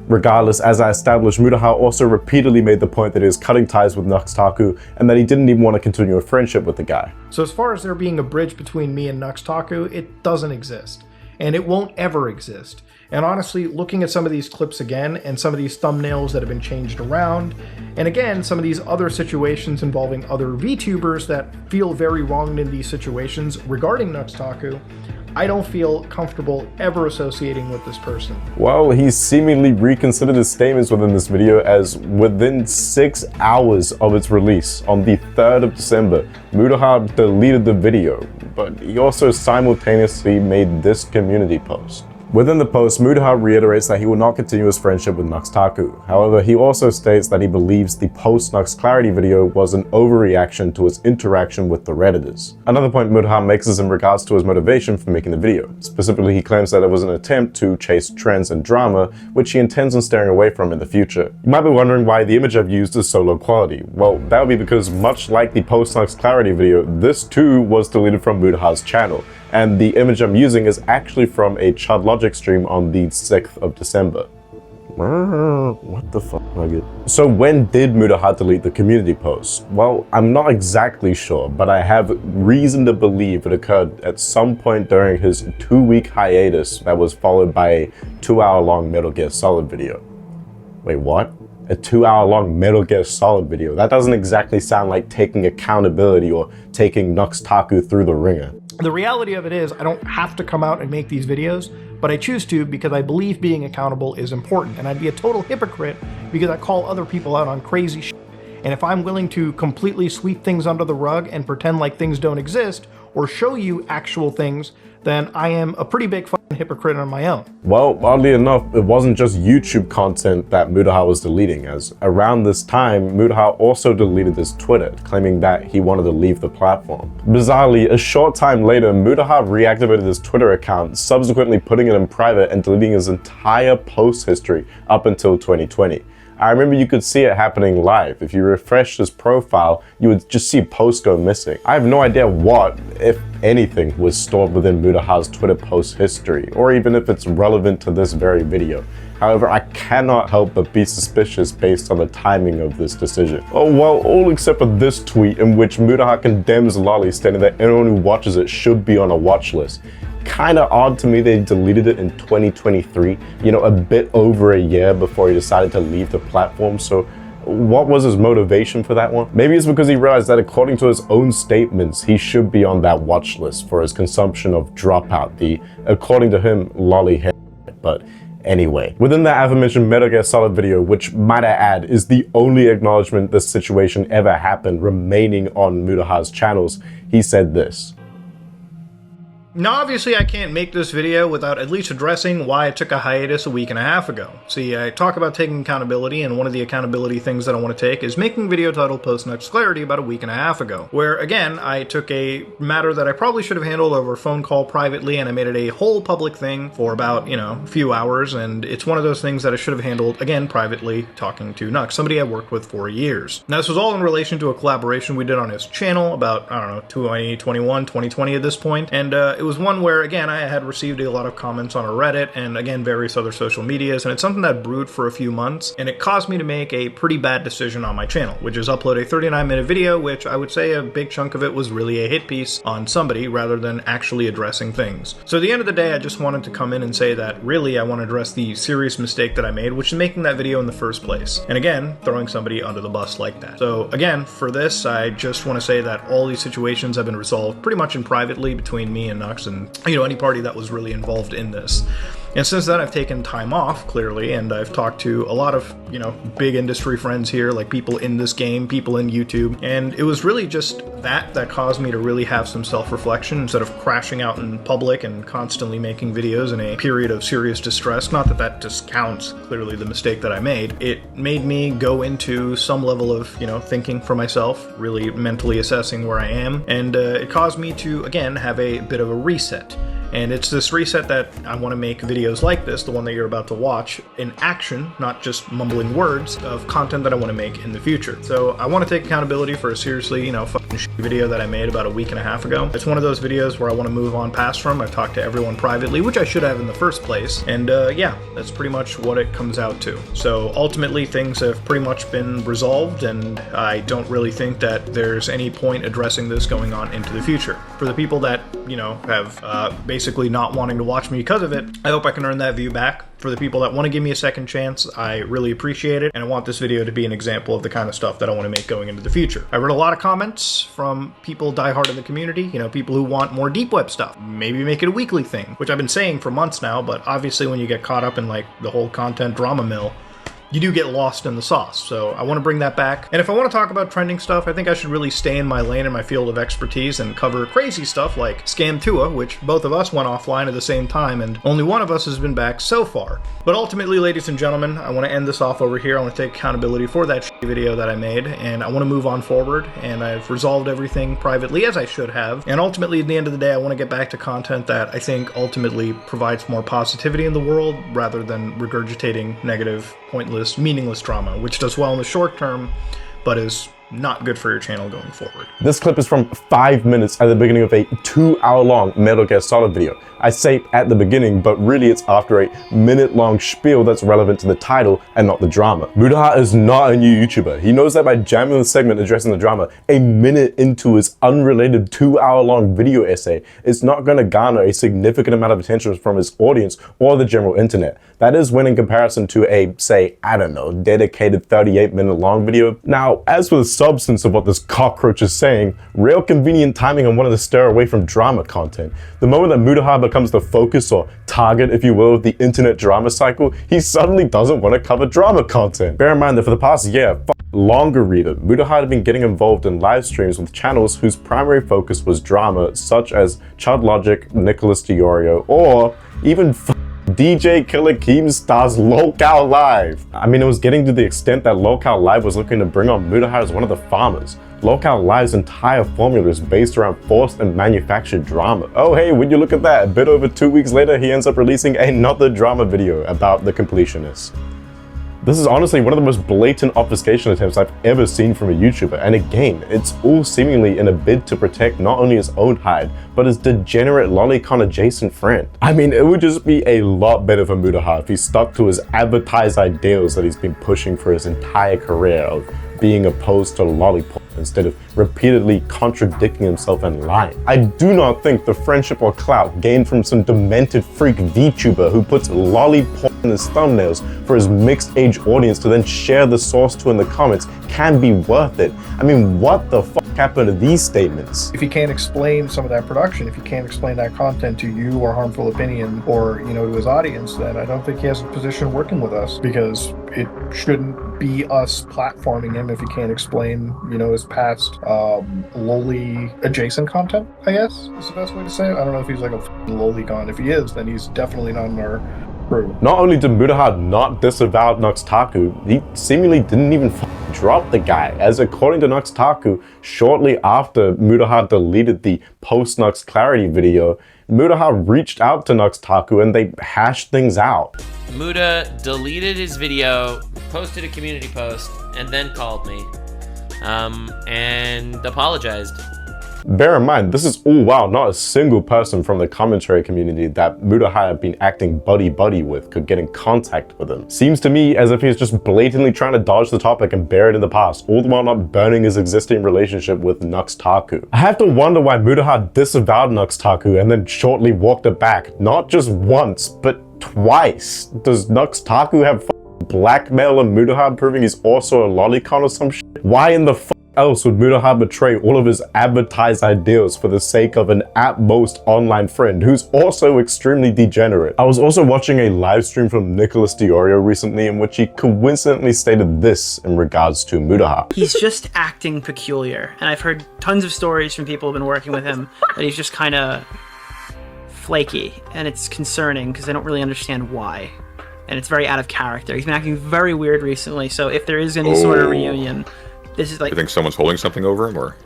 S2: Regardless, as I established, Mutahar also repeatedly made the point that he was cutting ties with Nux Taku and that he didn't even want to continue a friendship with the guy.
S8: So as far as there being a bridge between me and Nux Taku, it doesn't exist. And it won't ever exist. And honestly, looking at some of these clips again, and some of these thumbnails that have been changed around, and again, some of these other situations involving other VTubers that feel very wronged in these situations regarding Nux Taku, I don't feel comfortable ever associating with this person.
S2: Well, he seemingly reconsidered his statements within this video, as within 6 hours of its release, on the 3rd of December, Mutahar deleted the video, but he also simultaneously made this community post. Within the post, Mutahar reiterates that he will not continue his friendship with Nux Taku. However, he also states that he believes the post-Nux Clarity video was an overreaction to his interaction with the Redditors. Another point Mutahar makes is in regards to his motivation for making the video. Specifically, he claims that it was an attempt to chase trends and drama, which he intends on steering away from in the future. You might be wondering why the image I've used is so low quality. Well, that would be because, much like the post-Nux Clarity video, this too was deleted from Mutahar's channel. And the image I'm using is actually from a Chud Logic stream on the 6th of December. What the fuck, Nugget? So when did Mutahar delete the community post? Well, I'm not exactly sure, but I have reason to believe it occurred at some point during his 2-week hiatus that was followed by a 2-hour-long Metal Gear Solid video. Wait, what? A 2-hour-long Metal Gear Solid video? That doesn't exactly sound like taking accountability or taking Nux Taku through the ringer.
S8: The reality of it is, I don't have to come out and make these videos, but I choose to because I believe being accountable is important, and I'd be a total hypocrite because I call other people out on crazy shit. And if I'm willing to completely sweep things under the rug and pretend like things don't exist, or show you actual things, then I am a pretty big fucking hypocrite on my own.
S2: Well, oddly enough, it wasn't just YouTube content that Mutahar was deleting, as around this time, Mutahar also deleted his Twitter, claiming that he wanted to leave the platform. Bizarrely, a short time later, Mutahar reactivated his Twitter account, subsequently putting it in private and deleting his entire post history up until 2020. I remember you could see it happening live. If you refreshed his profile, you would just see posts go missing. I have no idea what, if anything, was stored within Mutahar's Twitter post history, or even if it's relevant to this very video. However, I cannot help but be suspicious based on the timing of this decision. Oh well, all except for this tweet in which Mutahar condemns Lolly, stating that anyone who watches it should be on a watch list. Kinda odd to me they deleted it in 2023, you know, a bit over a year before he decided to leave the platform. So what was his motivation for that one? Maybe it's because he realized that according to his own statements, he should be on that watch list for his consumption of Dropout, the, according to him, lolly head. But anyway, within that aforementioned Metal Gear Solid video, which might I add is the only acknowledgement this situation ever happened remaining on Mutahar's channels, he said this.
S8: Now, obviously, I can't make this video without at least addressing why I took a hiatus a week and a half ago. See, I talk about taking accountability, and one of the accountability things that I want to take is making a video titled Post Nux Clarity about a week and a half ago, where, again, I took a matter that I probably should have handled over a phone call privately, and I made it a whole public thing for about, you know, a few hours, and it's one of those things that I should have handled, again, privately, talking to Nux, somebody I worked with for years. Now, this was all in relation to a collaboration we did on his channel about, I don't know, 2021, 2020 at this point, and it was one where, again, I had received a lot of comments on a Reddit and, again, various other social medias, and it's something that brewed for a few months, and it caused me to make a pretty bad decision on my channel, which is upload a 39-minute video, which I would say a big chunk of it was really a hit piece on somebody rather than actually addressing things. So at the end of the day, I just wanted to come in and say that really I want to address the serious mistake that I made, which is making that video in the first place. And again, throwing somebody under the bus like that. So again, for this, I just want to say that all these situations have been resolved pretty much in privately between me and Nux and, you know, any party that was really involved in this. And since then, I've taken time off, clearly, and I've talked to a lot of, big industry friends here, like people in this game, people in YouTube, and it was really just that caused me to really have some self-reflection instead of crashing out in public and constantly making videos in a period of serious distress. Not that discounts, clearly, the mistake that I made. It made me go into some level of, thinking for myself, really mentally assessing where I am, and it caused me to, again, have a bit of a reset. And it's this reset that I want to make videos like this, the one that you're about to watch, in action, not just mumbling words, of content that I want to make in the future. So I want to take accountability for a seriously, fucking shitty video that I made about a week and a half ago. It's one of those videos where I want to move on past from. I've talked to everyone privately, which I should have in the first place. And yeah, that's pretty much what it comes out to. So ultimately, things have pretty much been resolved, and I don't really think that there's any point addressing this going on into the future. For the people that, have basically not wanting to watch me because of it, I hope I can earn that view back. For the people that want to give me a second chance, I really appreciate it, and I want this video to be an example of the kind of stuff that I want to make going into the future. I read a lot of comments from people diehard in the community, people who want more deep web stuff. Maybe make it a weekly thing, which I've been saying for months now, but obviously when you get caught up in the whole content drama mill, you do get lost in the sauce, so I want to bring that back. And if I want to talk about trending stuff, I think I should really stay in my lane and my field of expertise and cover crazy stuff like Scam Tua, which both of us went offline at the same time, and only one of us has been back so far. But ultimately, ladies and gentlemen, I want to end this off over here. I want to take accountability for that shitty video that I made, and I want to move on forward, and I've resolved everything privately, as I should have. And ultimately, at the end of the day, I want to get back to content that I think ultimately provides more positivity in the world, rather than regurgitating negative, pointless, meaningless drama, which does well in the short term, but is not good for your channel going forward.
S2: This clip is from 5 minutes at the beginning of a 2-hour-long Metal Gear Solid video. I say at the beginning, but really it's after a minute-long spiel that's relevant to the title and not the drama. Mutahar is not a new YouTuber. He knows that by jamming the segment addressing the drama a minute into his unrelated 2-hour-long video essay, it's not going to garner a significant amount of attention from his audience or the general internet. That is when in comparison to a, say, I don't know, dedicated 38-minute long video. Now, as for the substance of what this cockroach is saying, real convenient timing on wanting to stir away from drama content. The moment that Mutahar becomes the focus or target, if you will, of the internet drama cycle, he suddenly doesn't want to cover drama content. Bear in mind that for the past year, longer reader, Mutahar had been getting involved in live streams with channels whose primary focus was drama, such as Chud Logic, Nicholas DiOrio, or even DJ Killer Keem stars Lolcow Live. I mean, it was getting to the extent that Lolcow Live was looking to bring on Mutahar as one of the farmers. Lolcow Live's entire formula is based around forced and manufactured drama. Oh hey, would you look at that, a bit over 2 weeks later he ends up releasing another drama video about the completionist. This is honestly one of the most blatant obfuscation attempts I've ever seen from a YouTuber, and again, it's all seemingly in a bid to protect not only his own hide, but his degenerate lolicon adjacent friend. I mean, it would just be a lot better for Mutahar if he stuck to his advertised ideals that he's been pushing for his entire career of being opposed to lollipop instead of repeatedly contradicting himself and lying. I do not think the friendship or clout gained from some demented freak VTuber who puts lollipop in his thumbnails for his mixed age audience to then share the source to in the comments can be worth it. I mean, what the fuck happened to these statements?
S1: If you can't explain some of that production, if you can't explain that content to you or harmful opinion or, to his audience, then I don't think he has a position working with us, because it shouldn't be us platforming him if he can't explain, his past lowly adjacent content, I guess is the best way to say it. I don't know if he's like a lolicon. If he is, then he's definitely not in our crew.
S2: Not only did Mutahar not disavow Nux Taku, he seemingly didn't even drop the guy, as according to Nux Taku, shortly after Mutahar deleted the post-Nux Clarity video, Mutahar reached out to Nux Taku and they hashed things out.
S4: Muta deleted his video, posted a community post, and then called me and apologized.
S2: Bear in mind, this is all while not a single person from the commentary community that Mutahar had been acting buddy-buddy with could get in contact with him. Seems to me as if he's just blatantly trying to dodge the topic and bury it in the past, all the while not burning his existing relationship with Nux Taku. I have to wonder why Mutahar disavowed Nux Taku and then shortly walked it back, not just once, but twice. Does Nux Taku have blackmail on Mutahar proving he's also a lolicon or some shit? Why in the else would Mutahar betray all of his advertised ideals for the sake of an at most online friend who's also extremely degenerate? I was also watching a live stream from Nicholas Diorio recently in which he coincidentally stated this in regards to Mutahar.
S6: He's just acting peculiar, and I've heard tons of stories from people who've been working with him that he's just kind of flaky, and it's concerning because I don't really understand why. And it's very out of character. He's been acting very weird recently, so if there is any sort of reunion, this is like...
S9: You think someone's holding something over him, or?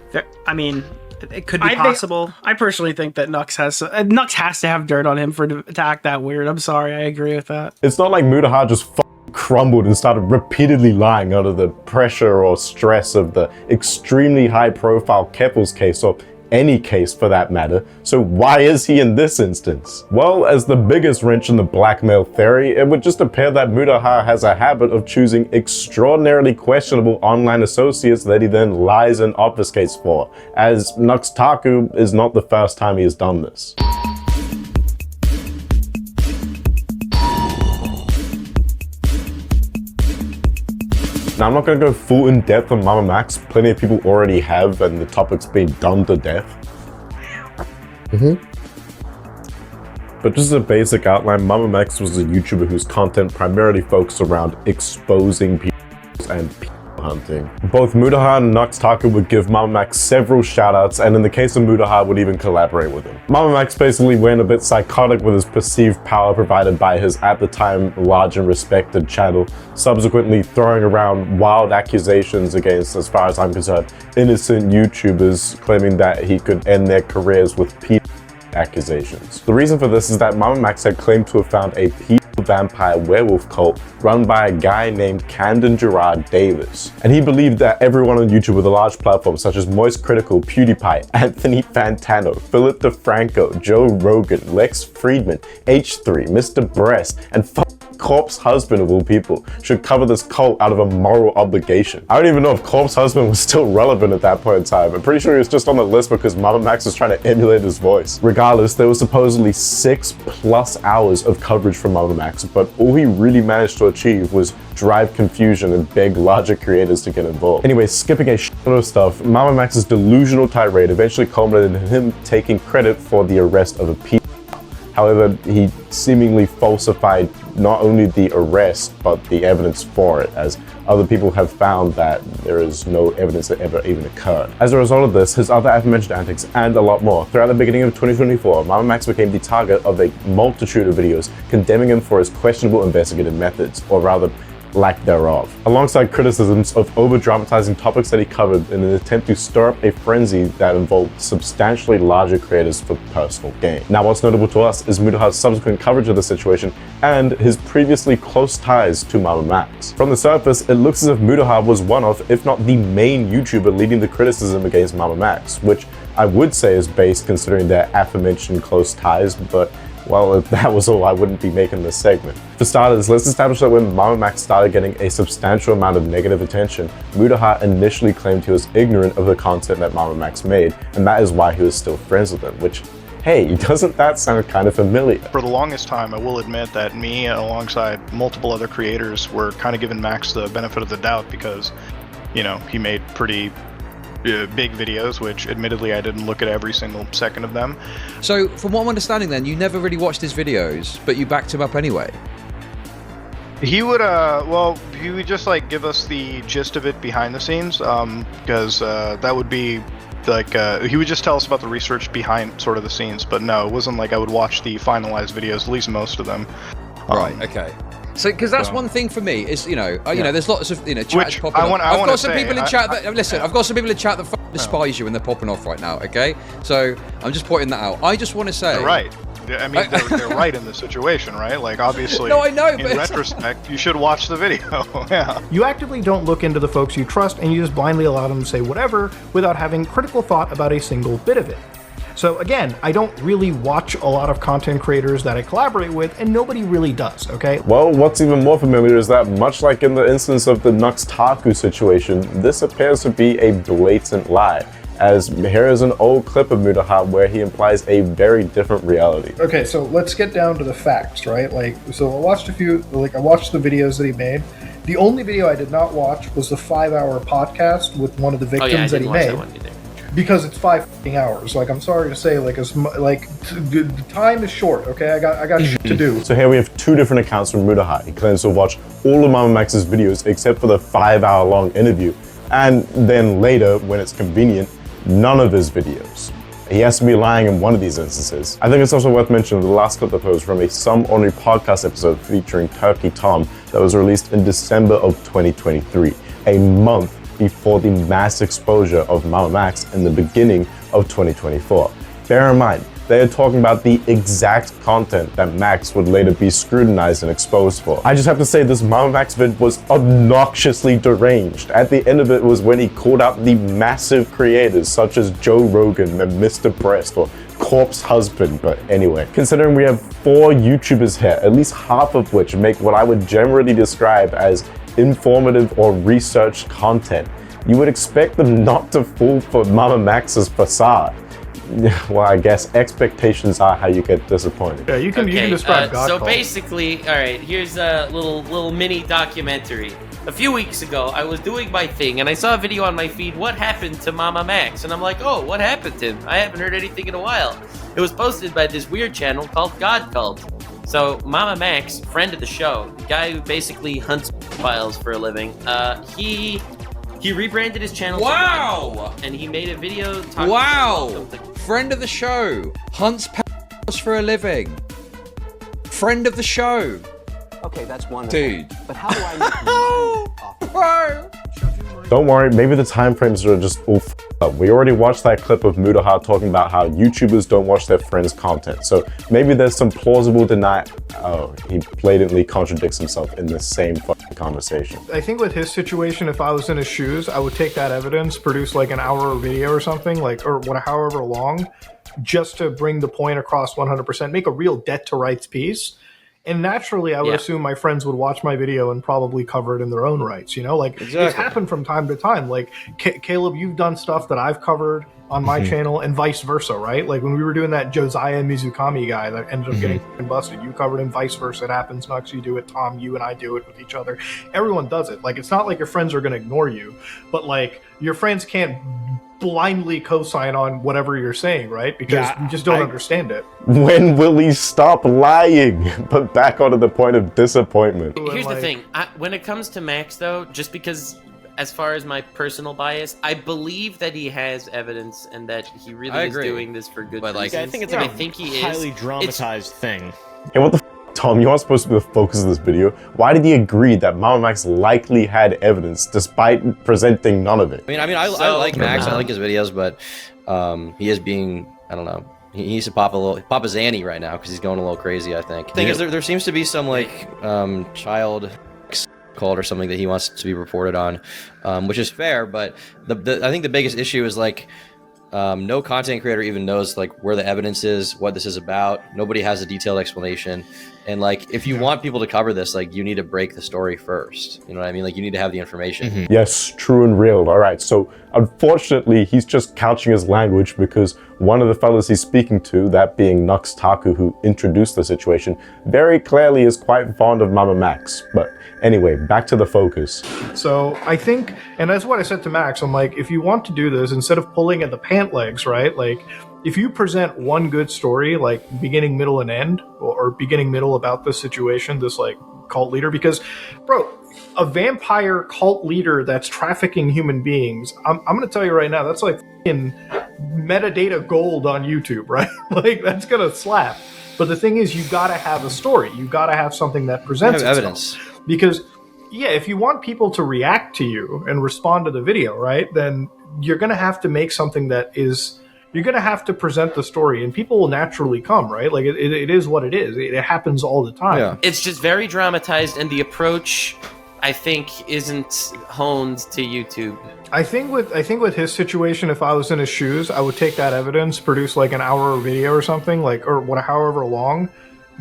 S6: I mean, it could be possible.
S10: I personally think that Nux has to have dirt on him to act that weird. I'm sorry, I agree with that.
S2: It's not like Mutahar just crumbled and started repeatedly lying under the pressure or stress of the extremely high-profile Keppel's case, or any case for that matter. So why is he in this instance? Well, as the biggest wrench in the blackmail theory, it would just appear that Mutahar has a habit of choosing extraordinarily questionable online associates that he then lies and obfuscates for, as Nux Taku is not the first time he has done this. Now, I'm not going to go full in depth on MamaMax. Plenty of people already have, and the topic's been done to death. But just as a basic outline, MamaMax was a YouTuber whose content primarily focused around exposing people and people hunting. Both Mutahar and Nux Taku would give MamaMax several shoutouts, and in the case of Mutahar, would even collaborate with him. MamaMax basically went a bit psychotic with his perceived power provided by his, at the time, large and respected channel, subsequently throwing around wild accusations against, as far as I'm concerned, innocent YouTubers, claiming that he could end their careers with accusations. The reason for this is that MamaMax had claimed to have found a vampire werewolf cult run by a guy named Camden Gerard Davis. And he believed that everyone on YouTube with a large platform such as Moist Critical, PewDiePie, Anthony Fantano, Philip DeFranco, Joe Rogan, Lex Friedman, H3, Mr. Breast, and Corpse Husband of all people should cover this cult out of a moral obligation. I don't even know if Corpse Husband was still relevant at that point in time. I'm pretty sure he was just on the list because MamaMax was trying to emulate his voice. Regardless, there was supposedly 6+ hours of coverage from MamaMax, but all he really managed to achieve was drive confusion and beg larger creators to get involved. Anyway, skipping a shitload of stuff, MamaMax's delusional tirade eventually culminated in him taking credit for the arrest of a pedophile. However, he seemingly falsified not only the arrest, but the evidence for it, as other people have found that there is no evidence that ever even occurred. As a result of this, his other aforementioned antics, and a lot more, throughout the beginning of 2024, MamaMax became the target of a multitude of videos condemning him for his questionable investigative methods, or rather, lack thereof, alongside criticisms of over-dramatizing topics that he covered in an attempt to stir up a frenzy that involved substantially larger creators for personal gain. Now, what's notable to us is Mutahar's subsequent coverage of the situation and his previously close ties to MamaMax. From the surface, it looks as if Mutahar was one of, if not the main YouTuber leading the criticism against MamaMax, which I would say is based considering their aforementioned close ties, but well, if that was all, I wouldn't be making this segment. For starters, let's establish that when MamaMax started getting a substantial amount of negative attention, Mutahar initially claimed he was ignorant of the content that MamaMax made, and that is why he was still friends with him, which, hey, doesn't that sound kind of familiar?
S11: For the longest time, I will admit that me, alongside multiple other creators, were kind of giving Max the benefit of the doubt because, you know, he made pretty big videos, which admittedly I didn't look at every single second of them.
S3: So from what I'm understanding then, you never really watched his videos, but you backed him up anyway?
S11: He would, well, he would just like give us the gist of it behind the scenes, because that would be like, he would just tell us about the research behind sort of the scenes, but no, it wasn't like I would watch the finalized videos, at least most of them.
S3: Right, okay. So, because that's one thing for me is, you know, there's lots of, chats popping off. I've got some people in chat that, listen, I've got some people in chat that despise you and they're popping off right now, okay? So, I'm just pointing that out. I just want to say...
S11: They're right. I mean, they're right in the situation, right? Like, obviously,
S3: no, I know,
S11: in retrospect, you should watch the video. Yeah.
S8: You actively don't look into the folks you trust, and you just blindly allow them to say whatever without having critical thought about a single bit of it. So again, I don't really watch a lot of content creators that I collaborate with, and nobody really does, okay?
S2: Well, what's even more familiar is that, much like in the instance of the Nux Taku situation, this appears to be a blatant lie, as here is an old clip of Mutahar where he implies a very different reality.
S1: Okay, so let's get down to the facts, right? Like, so I watched the videos that he made,
S8: The only video I did not watch was the 5-hour podcast with one of the victims
S4: Oh yeah, I
S8: that
S4: didn't
S8: he
S4: watch
S8: made.
S4: that one either.
S8: Because it's 5 hours. Like, I'm sorry to say, the time is short. Okay, I got shit to do.
S2: So here we have two different accounts from Mutahar. He claims to watch all of MamaMax's videos except for the 5-hour long interview, and then later, when it's convenient, none of his videos. He has to be lying in one of these instances. I think it's also worth mentioning the last clip that was from a Some Ordinary Podcast episode featuring Turkey Tom that was released in December of 2023, a month before the mass exposure of MamaMax in the beginning of 2024. Bear in mind, they are talking about the exact content that Max would later be scrutinized and exposed for. I just have to say this MamaMax vid was obnoxiously deranged. At the end of it was when he called out the massive creators such as Joe Rogan and Mr. Breast or Corpse Husband, but anyway. Considering we have 4 YouTubers here, at least half of which make what I would generally describe as informative or researched content, you would expect them not to fall for MamaMax's facade. Well, I guess expectations are how you get disappointed.
S8: Yeah, you can describe God
S4: So
S8: cult.
S4: basically, all right, here's a little mini documentary. A few weeks ago, I was doing my thing, and I saw a video on my feed, what happened to MamaMax? And I'm like, oh, what happened to him? I haven't heard anything in a while. It was posted by this weird channel called God Cult. So MamaMax, friend of the show, guy who basically hunts files for a living, he rebranded his channel.
S3: Wow!
S4: And he made a video talking
S3: Wow! Friend of the show. Hunts pals for a living. Friend of the show.
S12: Okay, that's wonderful.
S3: Dude.
S12: But how do I make money off of
S3: Bro!
S2: Don't worry, maybe the time frames are just all f***ed up. We already watched that clip of Mutahar talking about how YouTubers don't watch their friends' content. So maybe there's some plausible deny. Oh, he blatantly contradicts himself in the same fucking conversation.
S8: I think with his situation, if I was in his shoes, I would take that evidence, produce like an hour video or something, however long, just to bring the point across 100%, make a real debt to rights piece. And naturally, I would assume my friends would watch my video and probably cover it in their own rights, you know? Like, it's happened from time to time. Like, Caleb, you've done stuff that I've covered on my channel and vice versa, right? Like, when we were doing that Josiah Mizukami guy that ended up getting busted, you covered him, vice versa. It happens, Nux, you do it, Tom, you and I do it with each other. Everyone does it. Like, it's not like your friends are going to ignore you, but, like, your friends can't blindly co-sign on whatever you're saying, right? Because you just don't understand it.
S2: When will he stop lying? But back onto the point of disappointment.
S4: Here's the thing. When it comes to Max, though, just because, as far as my personal bias, I believe that he has evidence and that he really is doing this for good reasons.
S13: I think it's like
S4: I think he is.
S13: highly dramatized thing.
S2: Hey, what the f***, Tom? You aren't supposed to be the focus of this video. Why did he agree that MamaMax likely had evidence despite presenting none of it?
S7: I like Max. I like his videos, but he is being, I don't know. He needs to pop a Zanny right now because he's going a little crazy, I think. The thing is, there seems to be some child cult or something that he wants to be reported on, which is fair, but I think the biggest issue is no content creator even knows where the evidence is, what this is about. Nobody has a detailed explanation. And if you want people to cover this, you need to break the story first. You know what I mean? You need to have the information.
S2: Yes, true and real. All right, so unfortunately, he's just couching his language because one of the fellas he's speaking to, that being Nux Taku, who introduced the situation, very clearly is quite fond of MamaMax. But anyway, back to the focus.
S8: So I think, and that's what I said to Max, I'm like, if you want to do this, instead of pulling at the pant legs, right? If you present one good story, beginning, middle, and end, or beginning, middle about this situation, this cult leader, because, bro, a vampire cult leader that's trafficking human beings, I'm going to tell you right now, that's in metadata gold on YouTube, right? That's going to slap. But the thing is, you got to have a story. You got to have something that presents
S7: evidence.
S8: Because, if you want people to react to you and respond to the video, right, then you're going to have to make something that is... You're going to have to present the story, and people will naturally come, right? It is what it is. It happens all the time.
S7: Yeah.
S4: It's just very dramatized, and the approach, I think, isn't honed to YouTube.
S8: I think with his situation, if I was in his shoes, I would take that evidence, produce an hour video or something, however long,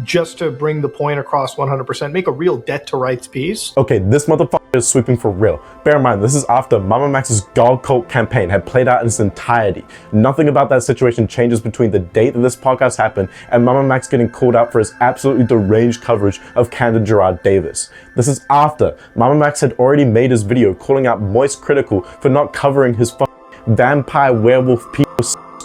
S8: just to bring the point across 100%, make a real debt to rights piece.
S2: Okay, this motherfucker is sweeping for real. Bear in mind, this is after MamaMax's God Cult campaign had played out in its entirety. Nothing about that situation changes between the date that this podcast happened and MamaMax getting called out for his absolutely deranged coverage of Candid Gerard Davis. This is after MamaMax had already made his video calling out Moist Critical for not covering his vampire werewolf people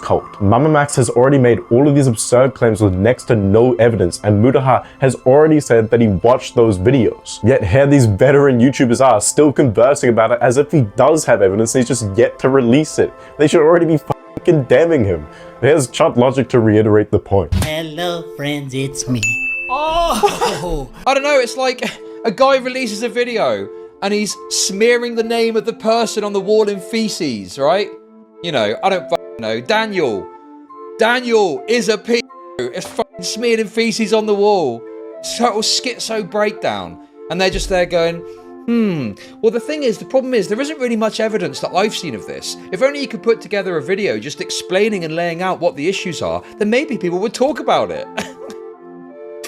S2: cult. MamaMax has already made all of these absurd claims with next to no evidence, and Mutahar has already said that he watched those videos. Yet here these veteran YouTubers are still conversing about it as if he does have evidence and he's just yet to release it. They should already be condemning him. Here's Chud Logic to reiterate the point.
S13: Hello friends, it's me.
S3: Oh! I don't know, it's like a guy releases a video and he's smearing the name of the person on the wall in feces, right? You know, I don't know. Daniel is a p***. It's fucking smeared in feces on the wall. Total schizo breakdown. And they're just there going, well, the problem is there isn't really much evidence that I've seen of this. If only you could put together a video just explaining and laying out what the issues are, then maybe people would talk about it.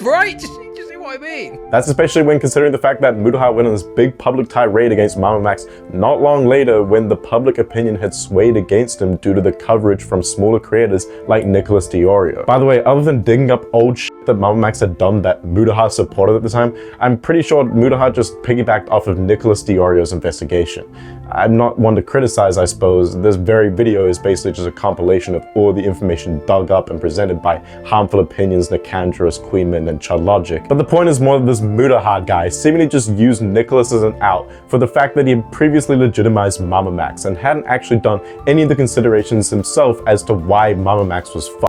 S3: Right? Just see what I mean?
S2: That's especially when considering the fact that Mutahar went on this big public tirade against MamaMax not long later when the public opinion had swayed against him due to the coverage from smaller creators like Nicholas Diorio. By the way, other than digging up old shit that MamaMax had done that Mutahar supported at the time, I'm pretty sure Mutahar just piggybacked off of Nicholas Diorio's investigation. I'm not one to criticize, I suppose. This very video is basically just a compilation of all the information dug up and presented by Harmful Opinions, Nicandrous, Queenman, and Chud Logic. But the point is more that this Mutahar guy seemingly just used Nicholas as an out for the fact that he had previously legitimized MamaMax and hadn't actually done any of the considerations himself as to why MamaMax was fucked.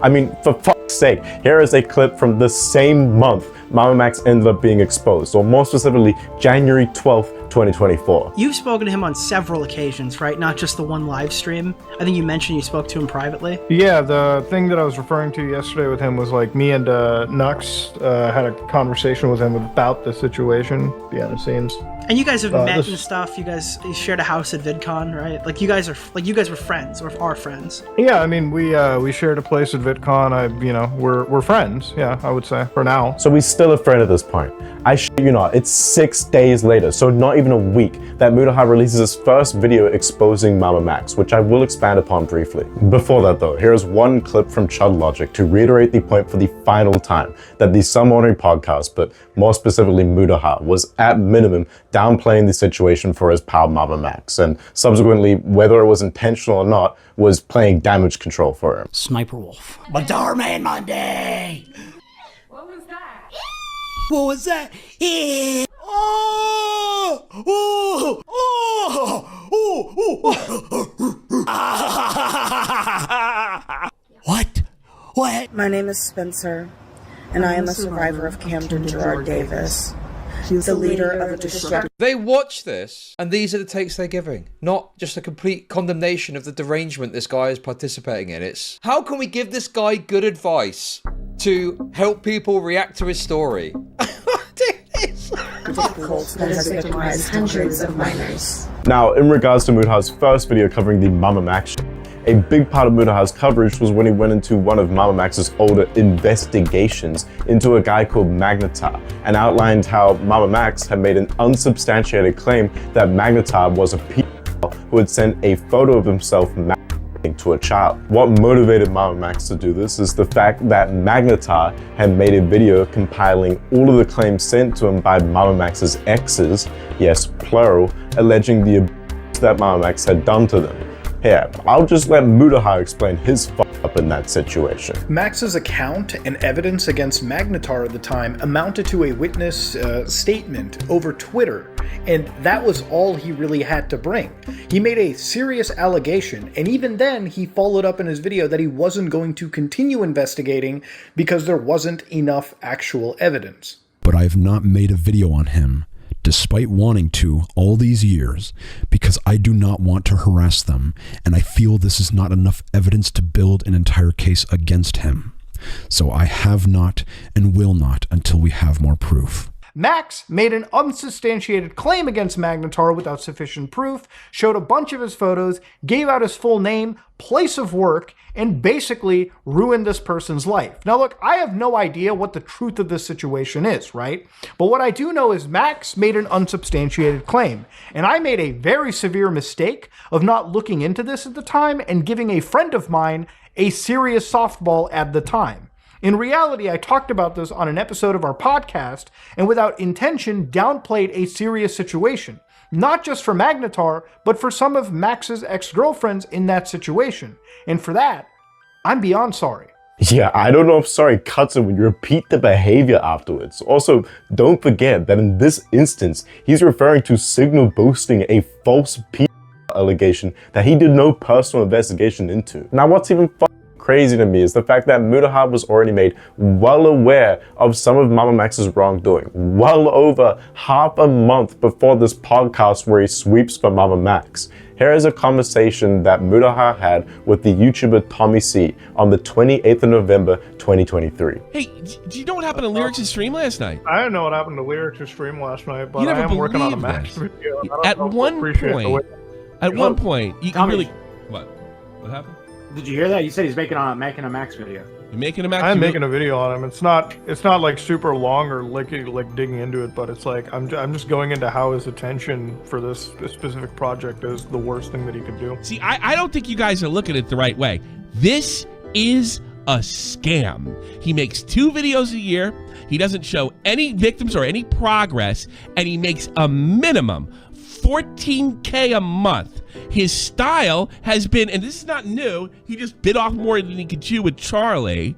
S2: I mean, for fuck's sake, here is a clip from the same month MamaMax ended up being exposed, or more specifically, January 12th, 2024.
S6: You've spoken to him on several occasions, right? Not just the one live stream. I think you mentioned you spoke to him privately.
S8: Yeah, the thing that I was referring to yesterday with him was like me and Nux had a conversation with him about the situation behind the scenes.
S6: And you guys have met and stuff. You shared a house at VidCon, right? Like you guys were friends or are friends.
S8: Yeah, I mean we shared a place at VidCon. We're friends. Yeah, I would say for now.
S2: So we still a friend at this point. I shit you not, it's 6 days later, so not even a week, that Mutahar releases his first video exposing MamaMax, which I will expand upon briefly. Before that though, here's one clip from Chud Logic to reiterate the point for the final time that the Some Ordinary podcast, but more specifically Mutahar, was at minimum downplaying the situation for his pal MamaMax, and subsequently, whether it was intentional or not, was playing damage control for him.
S13: Sniper Wolf. Mutahar Man Monday! What was that? What was that? Yeah. Oh! Oh! Oh! Oh! What? What?
S14: My name is Spencer, and I am a survivor of Camden Gerard Davis, the leader of a destructive...
S3: They watch this, and these are the takes they're giving. Not just a complete condemnation of the derangement this guy is participating in. It's, how can we give this guy good advice to help people react to his story?
S14: cult that has victimized hundreds of minors.
S2: Now, in regards to Mutahar's first video covering the MamaMax shit, a big part of Mutahar's coverage was when he went into one of MamaMax's older investigations into a guy called Magnetar and outlined how MamaMax had made an unsubstantiated claim that Magnetar was a pedophile who had sent a photo of himself to a child. What motivated MamaMax to do this is the fact that Magnetar had made a video compiling all of the claims sent to him by MamaMax's exes, yes, plural, alleging the abuse that MamaMax had done to them. Here, I'll just let Mutahar explain his fuck up in that situation.
S15: Max's account and evidence against Magnetar at the time amounted to a witness statement over Twitter, and that was all he really had to bring. He made a serious allegation, and even then he followed up in his video that he wasn't going to continue investigating because there wasn't enough actual evidence.
S5: But I have not made a video on him, despite wanting to all these years, because I do not want to harass them, and I feel this is not enough evidence to build an entire case against him. So I have not and will not until we have more proof.
S15: Max made an unsubstantiated claim against Magnetar without sufficient proof, showed a bunch of his photos, gave out his full name, place of work, and basically ruined this person's life. Now look, I have no idea what the truth of this situation is, right? But what I do know is Max made an unsubstantiated claim, and I made a very severe mistake of not looking into this at the time and giving a friend of mine a serious softball at the time. In reality, I talked about this on an episode of our podcast and without intention downplayed a serious situation. Not just for Magnetar, but for some of Max's ex-girlfriends in that situation. And for that, I'm beyond sorry.
S2: Yeah, I don't know if sorry cuts it when you repeat the behavior afterwards. Also, don't forget that in this instance, he's referring to signal boosting a false allegation that he did no personal investigation into. Now, what's even crazy to me is the fact that Mutahar was already made well aware of some of MamaMax's wrongdoing, well over half a month before this podcast where he sweeps for MamaMax. Here is a conversation that Mutahar had with the YouTuber Tommy C on the 28th of November, 2023.
S16: Hey, do you know what happened to Lyrics' stream last night?
S1: I don't know what happened to Lyrics' stream last night, but
S16: You never
S1: I am working on a
S16: believe
S1: Max
S16: this.
S1: video.
S16: At one point, you
S17: Tommy,
S16: really... What? What happened?
S17: Did you hear that? You said he's making a Max video.
S16: You're making a Max
S1: I'm
S16: video?
S1: making a video on him. It's not like super long or like digging into it, but it's like I'm just going into how his attention for this specific project is the worst thing that he could do.
S16: See, I don't think you guys are looking at it the right way. This is a scam. He makes 2 videos a year. He doesn't show any victims or any progress, and he makes a minimum $14K a month. His style has been, and this is not new, he just bit off more than he could chew with Charlie.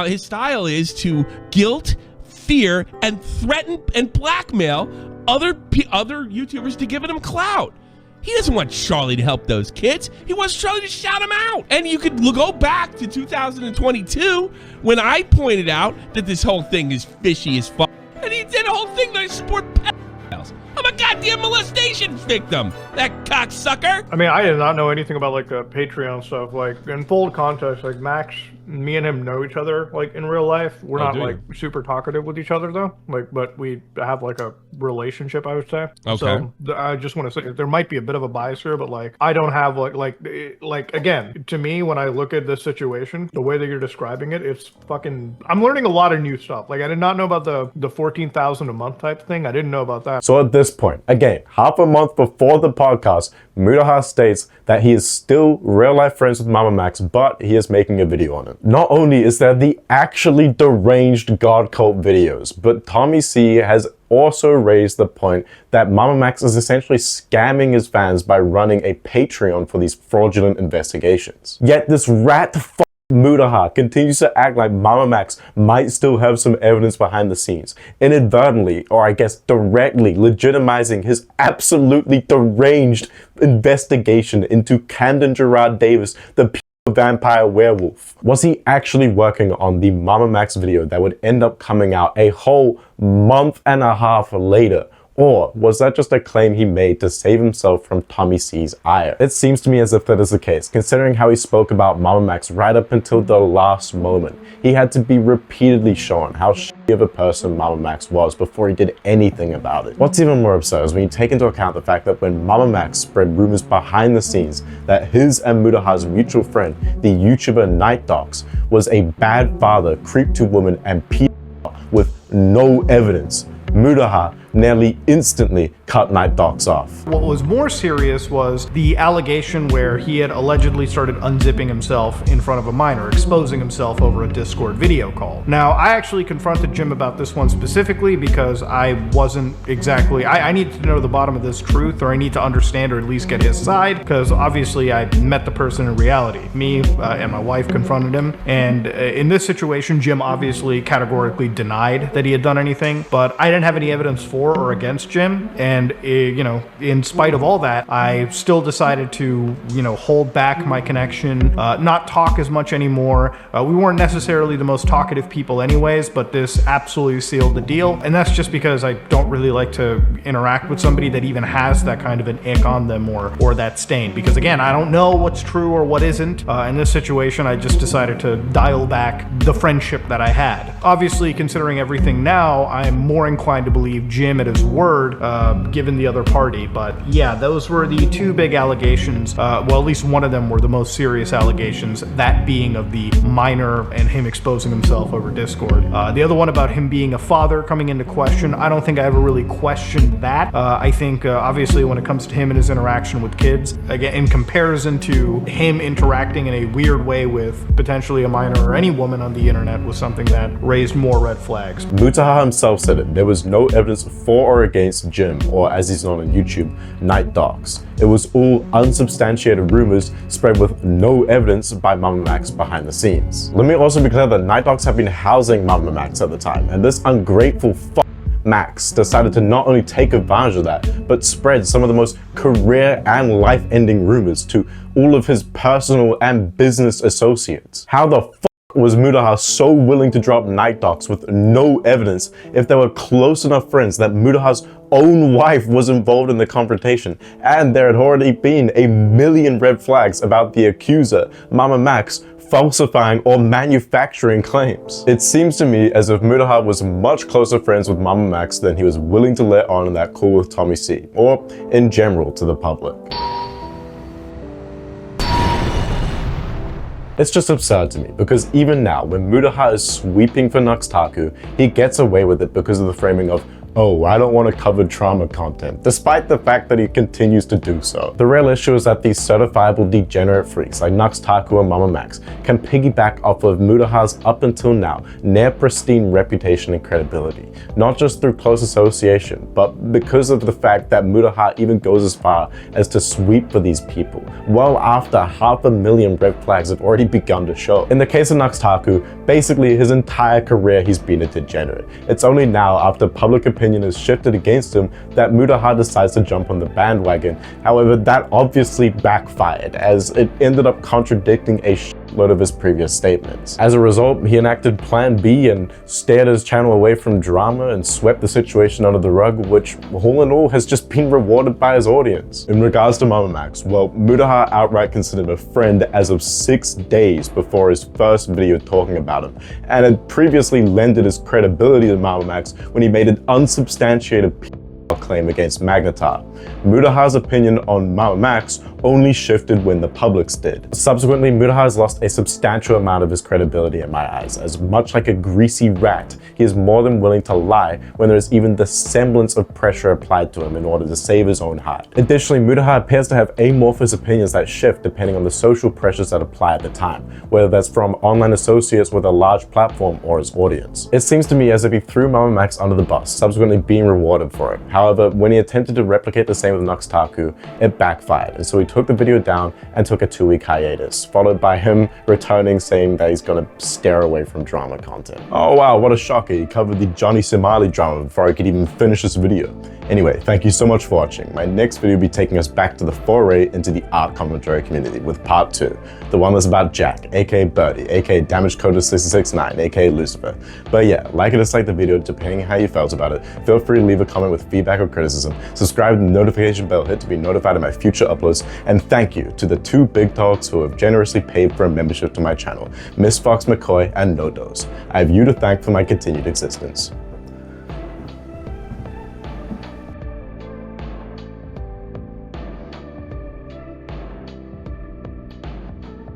S16: His style is to guilt, fear, and threaten and blackmail other YouTubers to give him clout. He doesn't want Charlie to help those kids. He wants Charlie to shout him out. And you could go back to 2022 when I pointed out that this whole thing is fishy as fuck. And he did a whole thing that I support pedophiles. I'm a goddamn molestation victim, that cocksucker.
S1: I mean, I did not know anything about like the Patreon stuff. Like in full context, like Max, me and him know each other like in real life. We're not like super talkative with each other though. Like, but we have like a relationship, I would say.
S16: Okay.
S1: So I just want to say there might be a bit of a bias here, but like I don't have like again, to me when I look at this situation, the way that you're describing it, it's fucking. I'm learning a lot of new stuff. Like I did not know about the 14,000 a month type thing. I didn't know about that.
S2: So at this point, again, half a month before the podcast, Mutahar states that he is still real life friends with MamaMax, but he is making a video on it. Not only is there the actually deranged God cult videos, but Tommy C has also raised the point that MamaMax is essentially scamming his fans by running a Patreon for these fraudulent investigations. Yet this rat Mutahar continues to act like MamaMax might still have some evidence behind the scenes, inadvertently, or I guess directly, legitimizing his absolutely deranged investigation into Camden Gerard Davis, the vampire werewolf. Was he actually working on the MamaMax video that would end up coming out a whole month and a half later? Or was that just a claim he made to save himself from Tommy C's ire? It seems to me as if that is the case, considering how he spoke about MamaMax right up until the last moment. He had to be repeatedly shown how shitty of a person MamaMax was before he did anything about it. What's even more absurd is when you take into account the fact that when MamaMax spread rumors behind the scenes that his and Mutahar's mutual friend, the YouTuber Night Docs, was a bad father, creep to woman, and with no evidence, Mutahar nearly instantly cut Night Docs off.
S15: What was more serious was the allegation where he had allegedly started unzipping himself in front of a minor, exposing himself over a Discord video call. Now, I actually confronted Jim about this one specifically because I wasn't exactly, I needed to know the bottom of this truth, or I need to understand or at least get his side, because obviously I met the person in reality. Me and my wife confronted him, and in this situation, Jim obviously categorically denied that he had done anything, but I didn't have any evidence for for or against Jim, and you know, in spite of all that, I still decided to, you know, hold back my connection, not talk as much anymore. We weren't necessarily the most talkative people anyways, but this absolutely sealed the deal, and that's just because I don't really like to interact with somebody that even has that kind of an ick on them or that stain, because again, I don't know what's true or what isn't. In this situation, I just decided to dial back the friendship that I had. Obviously, considering everything now, I'm more inclined to believe Jim at his word, given the other party. But yeah, those were the two big allegations. Well, at least one of them were the most serious allegations, that being of the minor and him exposing himself over Discord. The other one about him being a father coming into question, I don't think I ever really questioned that. I think obviously when it comes to him and his interaction with kids, again, in comparison to him interacting in a weird way with potentially a minor or any woman on the internet, was something that raised more red flags.
S2: Mutahar himself said it. There was no evidence for or against Jim, or as he's known on YouTube, Night Dogs. It was all unsubstantiated rumors spread with no evidence by MamaMax behind the scenes. Let me also be clear that Night Dogs have been housing MamaMax at the time, and this ungrateful Max decided to not only take advantage of that, but spread some of the most career and life-ending rumors to all of his personal and business associates. How the was Mutahar so willing to drop Night Dogs with no evidence if they were close enough friends that Mutahar's own wife was involved in the confrontation, and there had already been a million red flags about the accuser, MamaMax, falsifying or manufacturing claims? It seems to me as if Mutahar was much closer friends with MamaMax than he was willing to let on in that call with Tommy C, or in general to the public. It's just absurd to me, because even now, when Mutahar is sweeping for Nux Taku, he gets away with it because of the framing of, oh, I don't want to cover trauma content, despite the fact that he continues to do so. The real issue is that these certifiable degenerate freaks like Nux Taku and MamaMax can piggyback off of Mutahar's up until now near pristine reputation and credibility, not just through close association, but because of the fact that Mutahar even goes as far as to sweep for these people, well after 500,000 red flags have already begun to show. In the case of Nux Taku, basically his entire career he's been a degenerate. It's only now, after public opinion has shifted against him, that Mutahar decides to jump on the bandwagon. However, that obviously backfired, as it ended up contradicting a shitload of his previous statements. As a result, he enacted Plan B and steered his channel away from drama and swept the situation under the rug, which all in all has just been rewarded by his audience. In regards to MamaMax, well, Mutahar outright considered him a friend as of 6 days before his first video talking about him, and had previously lended his credibility to MamaMax when he made an unsubstantiated claim against Magnetar. Mutahar's opinion on MamaMax only shifted when the public's did. Subsequently, Mutahar has lost a substantial amount of his credibility in my eyes, as much like a greasy rat, he is more than willing to lie when there is even the semblance of pressure applied to him in order to save his own hide. Additionally, Mutahar appears to have amorphous opinions that shift depending on the social pressures that apply at the time, whether that's from online associates with a large platform or his audience. It seems to me as if he threw MamaMax under the bus, subsequently being rewarded for it. However, when he attempted to replicate the same with Nux Taku, it backfired, and so he took the video down and took a 2-week hiatus, followed by him returning saying that he's gonna steer away from drama content. Oh wow, what a shocker, he covered the Johnny Somali drama before I could even finish this video. Anyway, thank you so much for watching. My next video will be taking us back to the foray into the art commentary community with part 2, the one that's about Jack, aka Birdie, aka DamageCoder669, aka Lucifer. But yeah, like or dislike the video depending on how you felt about it. Feel free to leave a comment with feedback or criticism, subscribe to the notification bell hit to be notified of my future uploads, and thank you to the 2 big dogs who have generously paid for a membership to my channel, Miss Fox McCoy and No Dose. I have you to thank for my continued existence.